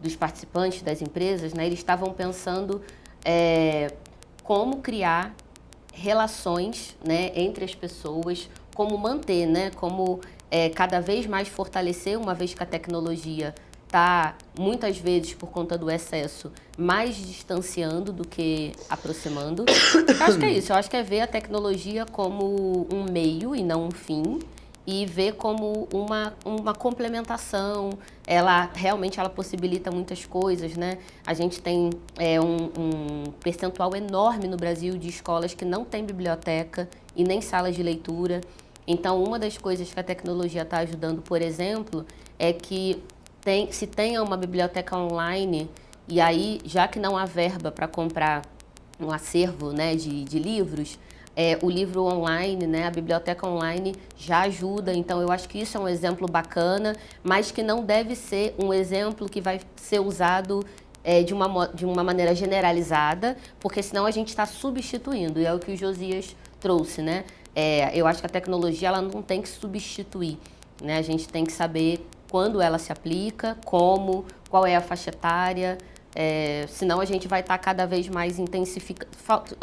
dos participantes das empresas, né, eles estavam pensando como criar relações, né, entre as pessoas, como manter, né, como cada vez mais fortalecer, uma vez que a tecnologia está, muitas vezes, por conta do excesso, mais distanciando do que aproximando. Eu acho que é isso, eu acho que é ver a tecnologia como um meio e não um fim, e ver como uma complementação. Ela realmente possibilita muitas coisas, né? A gente tem um percentual enorme no Brasil de escolas que não tem biblioteca e nem salas de leitura. Então, uma das coisas que a tecnologia está ajudando, por exemplo, é que se tenha uma biblioteca online, e aí, já que não há verba para comprar um acervo, né, de livros, o livro online, né, a biblioteca online já ajuda. Então, eu acho que isso é um exemplo bacana, mas que não deve ser um exemplo que vai ser usado de uma maneira generalizada, porque senão a gente está substituindo, e é o que o Josias trouxe, né? Eu acho que a tecnologia ela não tem que substituir, né? A gente tem que saber quando ela se aplica, qual é a faixa etária, senão a gente vai estar cada vez mais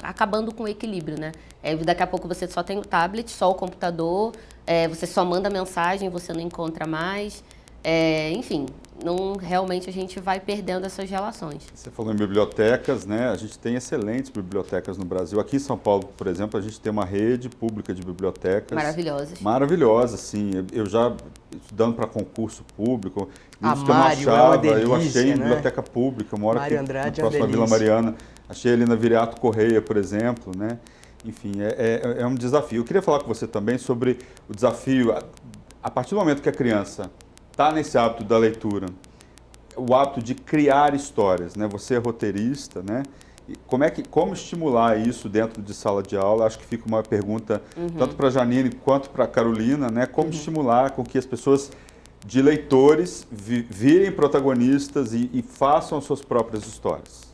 acabando com o equilíbrio, né? Daqui a pouco você só tem o tablet, só o computador, você só manda mensagem, você não encontra mais. enfim, realmente a gente vai perdendo essas relações. Você falou em bibliotecas, né? A gente tem excelentes bibliotecas no Brasil. Aqui em São Paulo, por exemplo, a gente tem uma rede pública de bibliotecas. Maravilhosas. Maravilhosas, sim. Eu já, estudando para concurso público, livros que eu não Mário achava, é uma delícia, eu achei em né? biblioteca pública. Eu moro Mário aqui Andrade próximo à Vila Mariana. Achei ali na Viriato Correia, por exemplo, né? Enfim, é um desafio. Eu queria falar com você também sobre o desafio, a partir do momento que a criança está nesse hábito da leitura, o hábito de criar histórias, né? Você é roteirista, né? E como estimular isso dentro de sala de aula? Acho que fica uma pergunta tanto para a Janine quanto para a Carolina, né? Como estimular com que as pessoas de leitores virem protagonistas e façam as suas próprias histórias?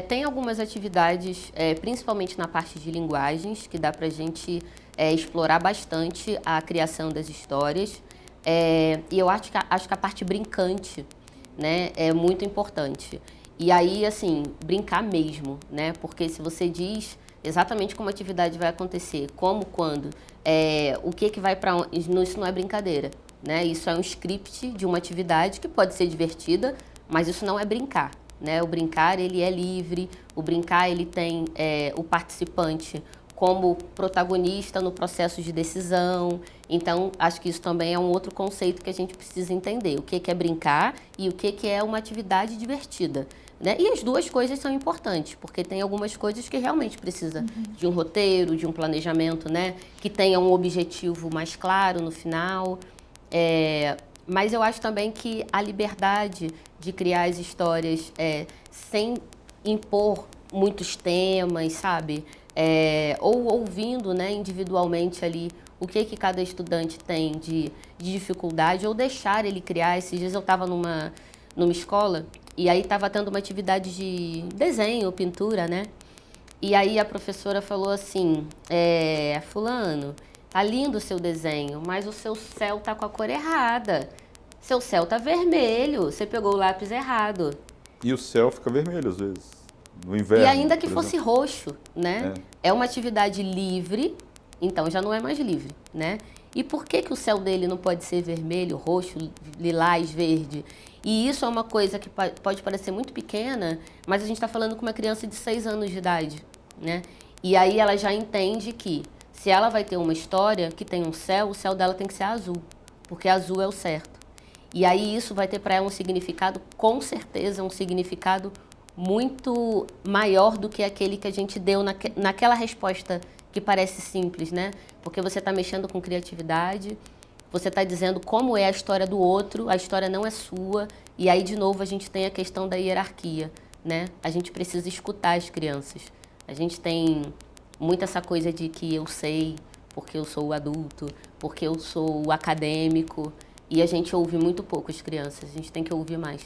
Tem algumas atividades, principalmente na parte de linguagens, que dá para a gente explorar bastante a criação das histórias. E eu acho que a parte brincante, né, é muito importante. E aí, assim, brincar mesmo, né? Porque se você diz exatamente como a atividade vai acontecer, como, quando, o que vai para onde, isso não é brincadeira, né? Isso é um script de uma atividade que pode ser divertida, mas isso não é brincar, né? O brincar, ele é livre, o brincar, ele tem o participante como protagonista no processo de decisão. Então, acho que isso também é um outro conceito que a gente precisa entender. O que é brincar e o que é uma atividade divertida, né? E as duas coisas são importantes, porque tem algumas coisas que realmente precisa de um roteiro, de um planejamento, né? Que tenha um objetivo mais claro no final. Mas eu acho também que a liberdade de criar as histórias sem impor muitos temas, sabe? Ou ouvindo, né, individualmente ali o que cada estudante tem de dificuldade, ou deixar ele criar. Esses dias eu estava numa escola e aí estava tendo uma atividade de desenho, pintura, né? E aí a professora falou assim, fulano, tá lindo o seu desenho, mas o seu céu tá com a cor errada. Seu céu tá vermelho, você pegou o lápis errado. E o céu fica vermelho às vezes. No inverno, e ainda que fosse roxo, né? É uma atividade livre, então já não é mais livre, né? E por que o céu dele não pode ser vermelho, roxo, lilás, verde? E isso é uma coisa que pode parecer muito pequena, mas a gente está falando com uma criança de 6 anos de idade, né? E aí ela já entende que se ela vai ter uma história que tem um céu, o céu dela tem que ser azul, porque azul é o certo. E aí isso vai ter para ela um significado, com certeza, um significado muito maior do que aquele que a gente deu naquela resposta que parece simples, né? Porque você está mexendo com criatividade, você está dizendo como é a história do outro, a história não é sua, e aí, de novo, a gente tem a questão da hierarquia, né? A gente precisa escutar as crianças. A gente tem muito essa coisa de que eu sei, porque eu sou o adulto, porque eu sou o acadêmico, e a gente ouve muito pouco as crianças, a gente tem que ouvir mais.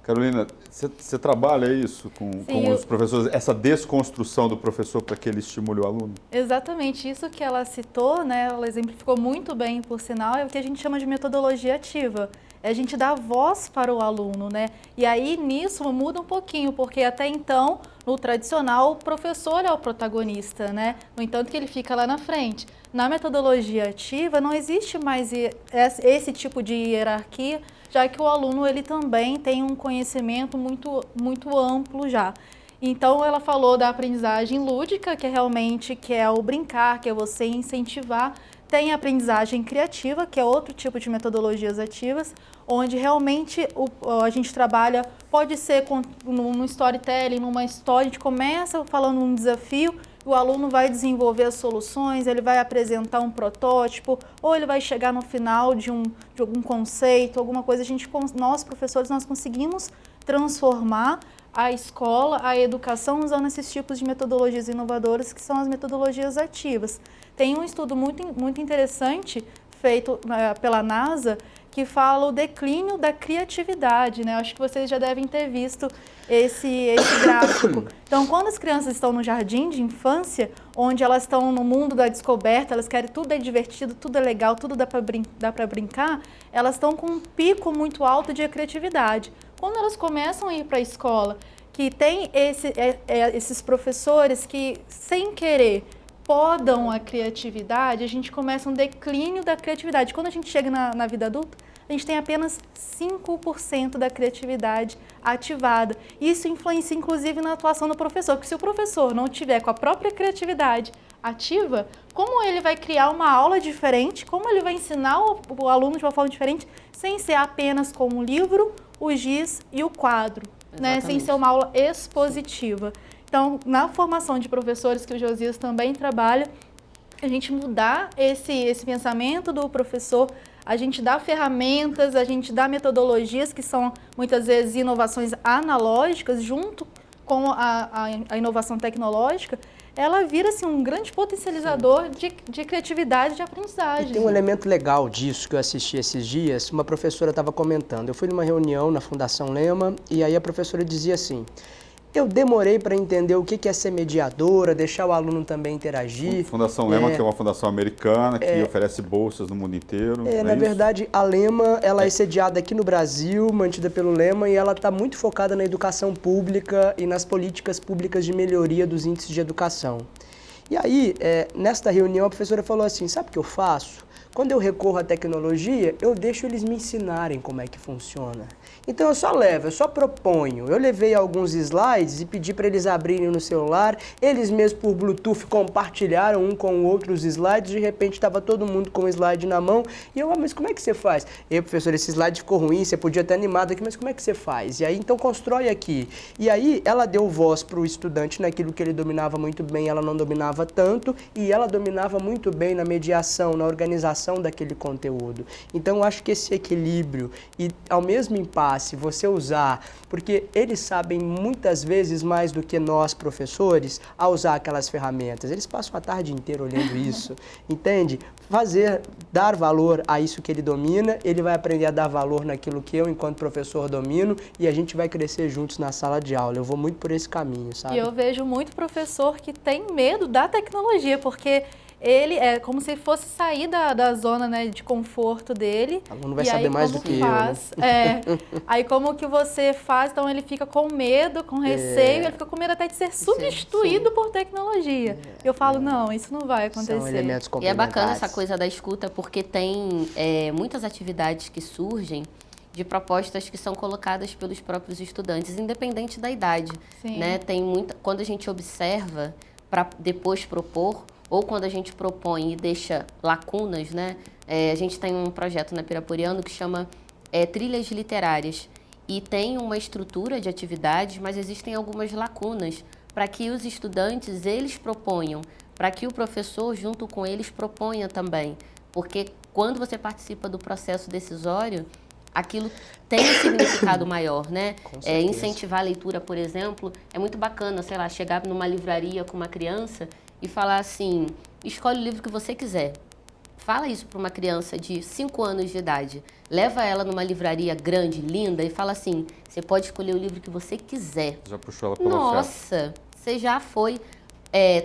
Carolina, você trabalha isso com os professores, essa desconstrução do professor para que ele estimule o aluno? Exatamente, isso que ela citou, né, ela exemplificou muito bem, por sinal, é o que a gente chama de metodologia ativa. É a gente dar voz para o aluno, né? E aí, nisso, muda um pouquinho, porque até então, no tradicional, o professor é o protagonista, né? No entanto que ele fica lá na frente. Na metodologia ativa, não existe mais esse tipo de hierarquia, já que o aluno ele também tem um conhecimento muito amplo já. Então, ela falou da aprendizagem lúdica, que é realmente o brincar, que é você incentivar. Tem a aprendizagem criativa, que é outro tipo de metodologias ativas, onde realmente a gente trabalha, pode ser no storytelling, numa história, a gente começa falando um desafio, o aluno vai desenvolver as soluções, ele vai apresentar um protótipo, ou ele vai chegar no final de algum conceito, alguma coisa. Nós, professores, nós conseguimos transformar a escola, a educação, usando esses tipos de metodologias inovadoras, que são as metodologias ativas. Tem um estudo muito interessante, feito pela NASA, que fala o declínio da criatividade, né? Acho que vocês já devem ter visto esse gráfico. Então, quando as crianças estão no jardim de infância, onde elas estão no mundo da descoberta, elas querem tudo é divertido, tudo é legal, tudo dá para brincar, elas estão com um pico muito alto de criatividade. Quando elas começam a ir para a escola, que tem esses professores que, sem querer, podam a criatividade, a gente começa um declínio da criatividade. Quando a gente chega na vida adulta, a gente tem apenas 5% da criatividade ativada. Isso influencia, inclusive, na atuação do professor, porque se o professor não tiver com a própria criatividade ativa, como ele vai criar uma aula diferente, como ele vai ensinar o aluno de uma forma diferente, sem ser apenas com o livro, o giz e o quadro, né? Sem ser uma aula expositiva. Então, na formação de professores, que o Josias também trabalha, a gente mudar esse pensamento do professor, a gente dá ferramentas, a gente dá metodologias que são, muitas vezes, inovações analógicas, junto com a inovação tecnológica, ela vira assim, um grande potencializador de criatividade e de aprendizagem. E tem um elemento legal disso que eu assisti esses dias, uma professora estava comentando. Eu fui numa reunião na Fundação Lema e aí a professora dizia assim: eu demorei para entender o que é ser mediadora, deixar o aluno também interagir. Fundação Lema, que é uma fundação americana que oferece bolsas no mundo inteiro. Na verdade, a Lema, ela é sediada aqui no Brasil, mantida pelo Lema, e ela está muito focada na educação pública e nas políticas públicas de melhoria dos índices de educação. E aí, nesta reunião, a professora falou assim: sabe o que eu faço? Quando eu recorro à tecnologia, eu deixo eles me ensinarem como é que funciona. Então eu só levo, eu só proponho. Eu levei alguns slides e pedi para eles abrirem no celular. Eles mesmos por Bluetooth compartilharam um com o outro os slides. De repente estava todo mundo com o slide na mão. E eu, mas como é que você faz? Professor, esse slide ficou ruim, você podia ter animado aqui, mas como é que você faz? E aí, então constrói aqui. E aí ela deu voz para o estudante naquilo que ele dominava muito bem, ela não dominava tanto. E ela dominava muito bem na mediação, na organização daquele conteúdo. Então eu acho que esse equilíbrio e ao mesmo impasse você usar, porque eles sabem muitas vezes mais do que nós professores a usar aquelas ferramentas. Eles passam a tarde inteira olhando isso, entende? Dar valor a isso que ele domina, ele vai aprender a dar valor naquilo que eu, enquanto professor, domino, e a gente vai crescer juntos na sala de aula. Eu vou muito por esse caminho, sabe? E eu vejo muito professor que tem medo da tecnologia, porque ele é como se fosse sair da zona, né, de conforto dele. O aluno vai saber mais do que eu, né? Aí como que você faz? Então ele fica com medo, com receio, ele fica com medo até de ser substituído por tecnologia. Eu falo, não, isso não vai acontecer. São elementos E é complementares. bacana essa coisa da escuta, porque tem muitas atividades que surgem de propostas que são colocadas pelos próprios estudantes, independente da idade. Sim. Né? Tem muita, quando a gente observa para depois propor, ou quando a gente propõe e deixa lacunas, né? A gente tem um projeto na Piraporiano que chama Trilhas Literárias, e tem uma estrutura de atividades, mas existem algumas lacunas para que os estudantes, eles proponham, para que o professor, junto com eles, proponha também. Porque quando você participa do processo decisório, aquilo tem um significado maior, né? Incentivar a leitura, por exemplo, é muito bacana, sei lá, chegar numa livraria com uma criança e falar assim: escolhe o livro que você quiser. Fala isso para uma criança de 5 anos de idade. Leva ela numa livraria grande, linda, e fala assim: você pode escolher o livro que você quiser. Já puxou ela pela Nossa, você já foi.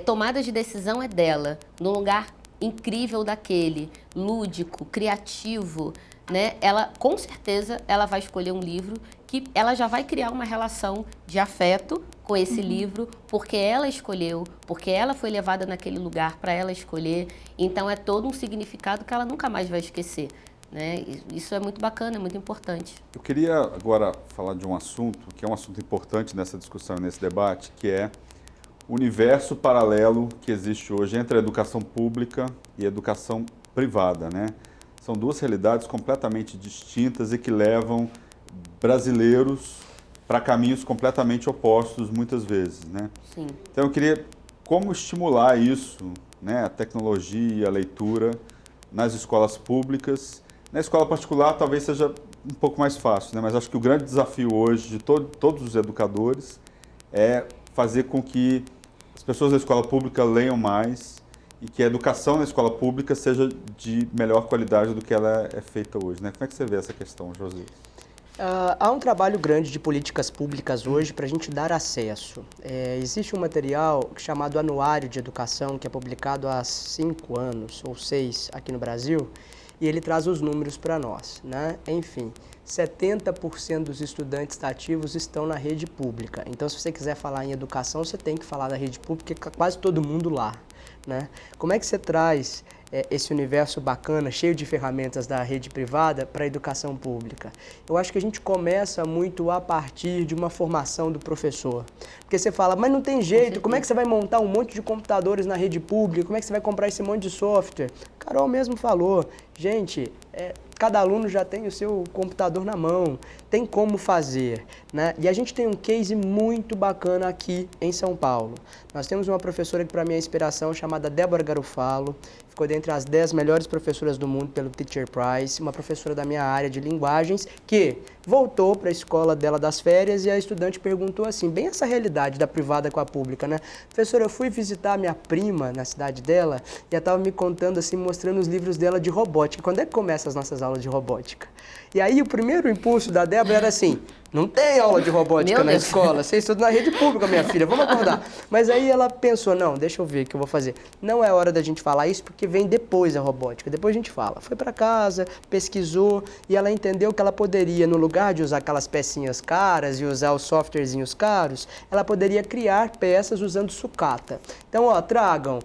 Tomada de decisão é dela, num lugar incrível daquele, lúdico, criativo, né? Ela, com certeza, ela vai escolher um livro que ela já vai criar uma relação de afeto com esse livro, porque ela escolheu, porque ela foi levada naquele lugar para ela escolher. Então é todo um significado que ela nunca mais vai esquecer, né? Isso é muito bacana, é muito importante. Eu queria agora falar de um assunto que é um assunto importante nessa discussão, nesse debate, que é o universo paralelo que existe hoje entre a educação pública e a educação privada, né? São duas realidades completamente distintas e que levam brasileiros para caminhos completamente opostos muitas vezes, né? Sim. Então eu queria como estimular isso, né? A tecnologia, a leitura nas escolas públicas. Na escola particular talvez seja um pouco mais fácil, né? Mas acho que o grande desafio hoje de todos os educadores é fazer com que as pessoas da escola pública leiam mais e que a educação na escola pública seja de melhor qualidade do que ela é feita hoje, né? Como é que você vê essa questão, José? Há um trabalho grande de políticas públicas hoje para a gente dar acesso. Existe um material chamado Anuário de Educação, que é publicado há 5 anos ou 6 aqui no Brasil, e ele traz os números para nós, né? Enfim, 70% dos estudantes ativos estão na rede pública. Então, se você quiser falar em educação, você tem que falar da rede pública, porque quase todo mundo lá, né? Como é que você traz esse universo bacana, cheio de ferramentas da rede privada para a educação pública? Eu acho que a gente começa muito a partir de uma formação do professor. Porque você fala, mas não tem jeito, como é que você vai montar um monte de computadores na rede pública? Como é que você vai comprar esse monte de software? Carol mesmo falou, gente, cada aluno já tem o seu computador na mão, tem como fazer, né? E a gente tem um case muito bacana aqui em São Paulo. Nós temos uma professora que para mim é inspiração, chamada Débora Garofalo, ficou dentre as 10 melhores professoras do mundo pelo Teacher Prize, uma professora da minha área de linguagens, que voltou para a escola dela das férias e a estudante perguntou assim, bem essa realidade da privada com a pública, né? Professora, eu fui visitar a minha prima na cidade dela e ela estava me contando assim, mostrando os livros dela de robótica. Quando é que começam as nossas aulas de robótica? E aí o primeiro impulso da Débora era assim, não tem aula de robótica na escola, você estuda na rede pública, minha filha, vamos acordar. Mas aí ela pensou, não, deixa eu ver o que eu vou fazer. Não é hora da gente falar isso porque vem depois a robótica, depois a gente fala. Foi para casa, pesquisou e ela entendeu que ela poderia, no lugar de usar aquelas pecinhas caras e usar os softwarezinhos caros, ela poderia criar peças usando sucata. Então, ó, tragam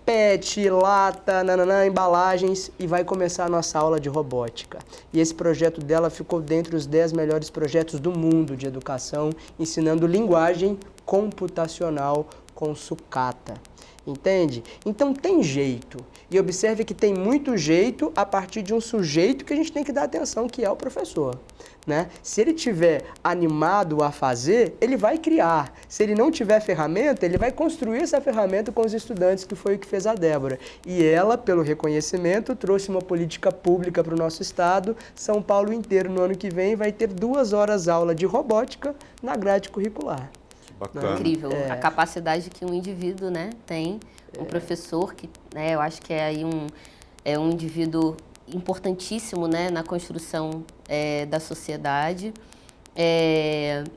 PET, lata, nananã, embalagens e vai começar a nossa aula de robótica. E esse projeto dela ficou dentre os 10 melhores projetos do mundo de educação, ensinando linguagem computacional com sucata. Entende? Então tem jeito. E observe que tem muito jeito a partir de um sujeito que a gente tem que dar atenção, que é o professor. Né? Se ele estiver animado a fazer, ele vai criar. Se ele não tiver ferramenta, ele vai construir essa ferramenta com os estudantes, que foi o que fez a Débora. E ela, pelo reconhecimento, trouxe uma política pública para o nosso estado. São Paulo inteiro, no ano que vem, vai ter 2 horas aula de robótica na grade curricular. Bacana. Incrível. A capacidade que um indivíduo, né, tem, um professor, que, né, eu acho que é aí um indivíduo importantíssimo, né, na construção da sociedade.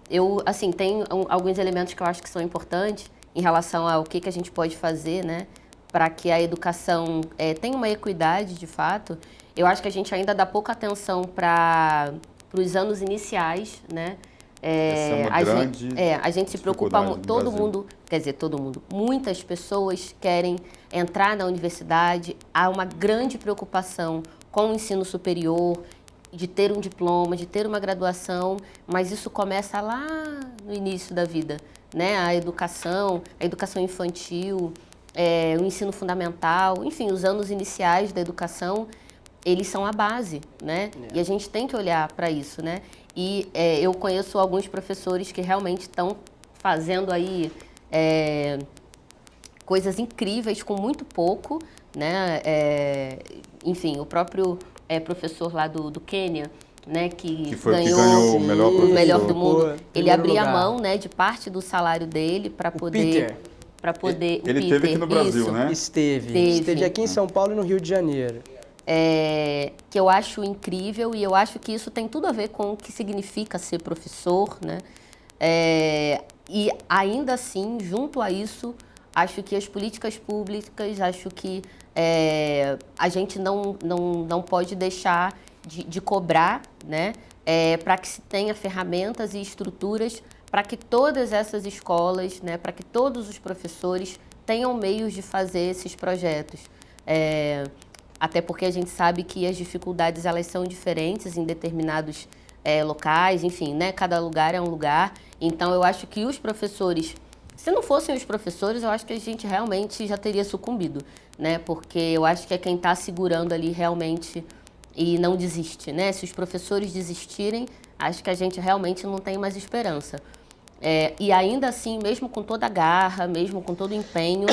Eu, assim, tem alguns elementos que eu acho que são importantes em relação ao que a gente pode fazer, né, para que a educação tenha uma equidade, de fato. Eu acho que a gente ainda dá pouca atenção para os anos iniciais, né. A gente se preocupa, todo mundo, quer dizer, todo mundo, muitas pessoas querem entrar na universidade, há uma grande preocupação com o ensino superior, de ter um diploma, de ter uma graduação, mas isso começa lá no início da vida, né? A educação infantil, o ensino fundamental, enfim, os anos iniciais da educação, eles são a base, né? E a gente tem que olhar para isso, né? E eu conheço alguns professores que realmente estão fazendo aí coisas incríveis com muito pouco, né? Enfim, o próprio professor lá do Quênia, né, que ganhou o melhor professor. O melhor do mundo, ele abria lugar. mão, né, de parte do salário dele para poder... Ele esteve aqui no Brasil, isso, né? Esteve aqui em São Paulo e no Rio de Janeiro. Que eu acho incrível e eu acho que isso tem tudo a ver com o que significa ser professor, né? E ainda assim, junto a isso, acho que as políticas públicas, acho que a gente não pode deixar de cobrar, né? Para que se tenha ferramentas e estruturas para que todas essas escolas, né? Para que todos os professores tenham meios de fazer esses projetos. Até porque a gente sabe que as dificuldades elas são diferentes em determinados locais, enfim, né? Cada lugar é um lugar. Então, eu acho que os professores, se não fossem os professores, eu acho que a gente realmente já teria sucumbido, né? Porque eu acho que é quem está segurando ali realmente e não desiste, né? Se os professores desistirem, acho que a gente realmente não tem mais esperança. E ainda assim, mesmo com toda a garra, mesmo com todo o empenho,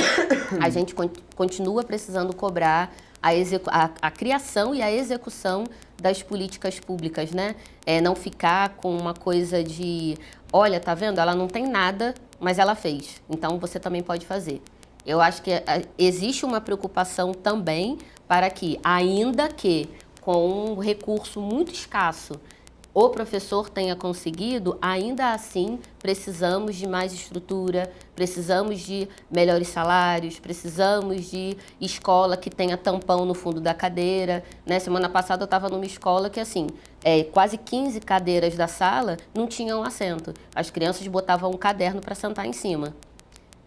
a gente continua precisando cobrar a criação e a execução das políticas públicas, né? Não ficar com uma coisa de, olha, tá vendo? Ela não tem nada, mas ela fez. Então, você também pode fazer. Eu acho que existe uma preocupação também para que, ainda que com um recurso muito escasso, o professor tenha conseguido, ainda assim precisamos de mais estrutura, precisamos de melhores salários, precisamos de escola que tenha tampão no fundo da cadeira, né? Semana passada eu estava numa escola que, assim, quase 15 cadeiras da sala não tinham assento. As crianças botavam um caderno para sentar em cima.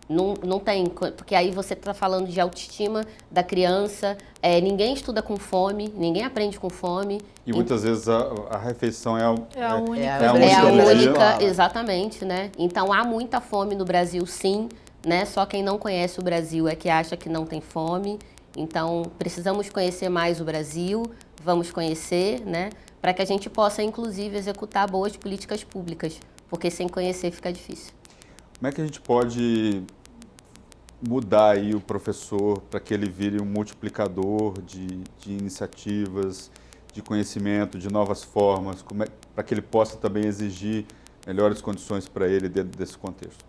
Não tem, porque aí você está falando de autoestima da criança, ninguém estuda com fome, ninguém aprende com fome. E muitas vezes a refeição é a única. É a única, exatamente, né? Então há muita fome no Brasil, sim, né? Só quem não conhece o Brasil é que acha que não tem fome. Então precisamos conhecer mais o Brasil, vamos conhecer, né? Para que a gente possa, inclusive, executar boas políticas públicas, porque sem conhecer fica difícil. Como é que a gente pode mudar aí o professor para que ele vire um multiplicador de iniciativas, de conhecimento, de novas formas, para que ele possa também exigir melhores condições para ele dentro desse contexto?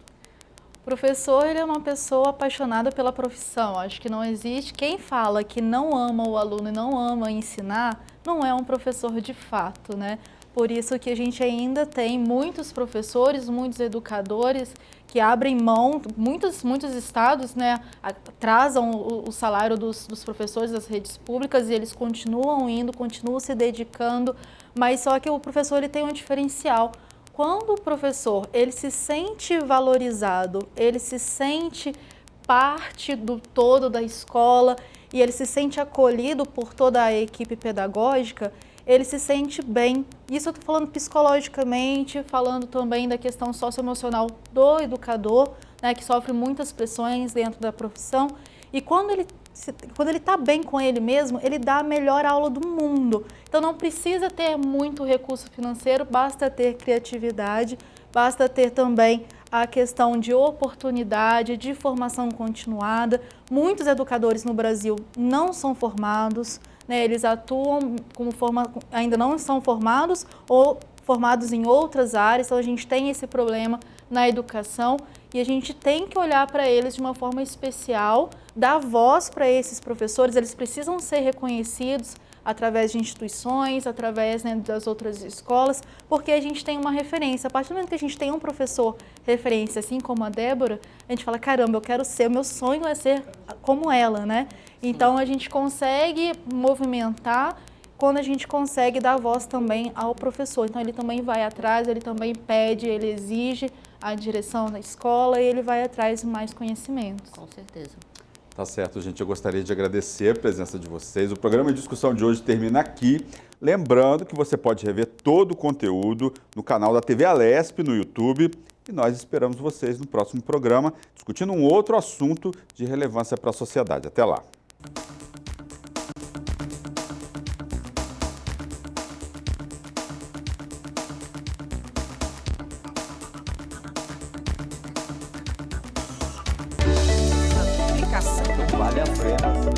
O professor, ele é uma pessoa apaixonada pela profissão. Acho que não existe quem fala que não ama o aluno e não ama ensinar, não é um professor de fato, né? Por isso que a gente ainda tem muitos professores, muitos educadores que abrem mão, muitos estados, né, atrasam o salário dos professores das redes públicas e eles continuam indo, continuam se dedicando, mas só que o professor ele tem um diferencial. Quando o professor ele se sente valorizado, ele se sente parte do todo da escola e ele se sente acolhido por toda a equipe pedagógica, ele se sente bem. Isso eu estou falando psicologicamente, falando também da questão socioemocional do educador, né, que sofre muitas pressões dentro da profissão. E quando ele está bem com ele mesmo, ele dá a melhor aula do mundo. Então não precisa ter muito recurso financeiro, basta ter criatividade, basta ter também a questão de oportunidade, de formação continuada. Muitos educadores no Brasil não são formados, né, eles atuam ainda não são formados ou formados em outras áreas, então a gente tem esse problema na educação e a gente tem que olhar para eles de uma forma especial, dar voz para esses professores, eles precisam ser reconhecidos através de instituições, através, né, das outras escolas, porque a gente tem uma referência. A partir do momento que a gente tem um professor referência, assim como a Débora, a gente fala, caramba, eu quero ser, o meu sonho é ser como ela, né? Então a gente consegue movimentar quando a gente consegue dar voz também ao professor. Então ele também vai atrás, ele também pede, ele exige a direção da escola e ele vai atrás de mais conhecimentos. Com certeza. Tá certo, gente. Eu gostaria de agradecer a presença de vocês. O programa de discussão de hoje termina aqui. Lembrando que você pode rever todo o conteúdo no canal da TV Alesp no YouTube. E nós esperamos vocês no próximo programa, discutindo um outro assunto de relevância para a sociedade. Até lá. Vale a pena, né?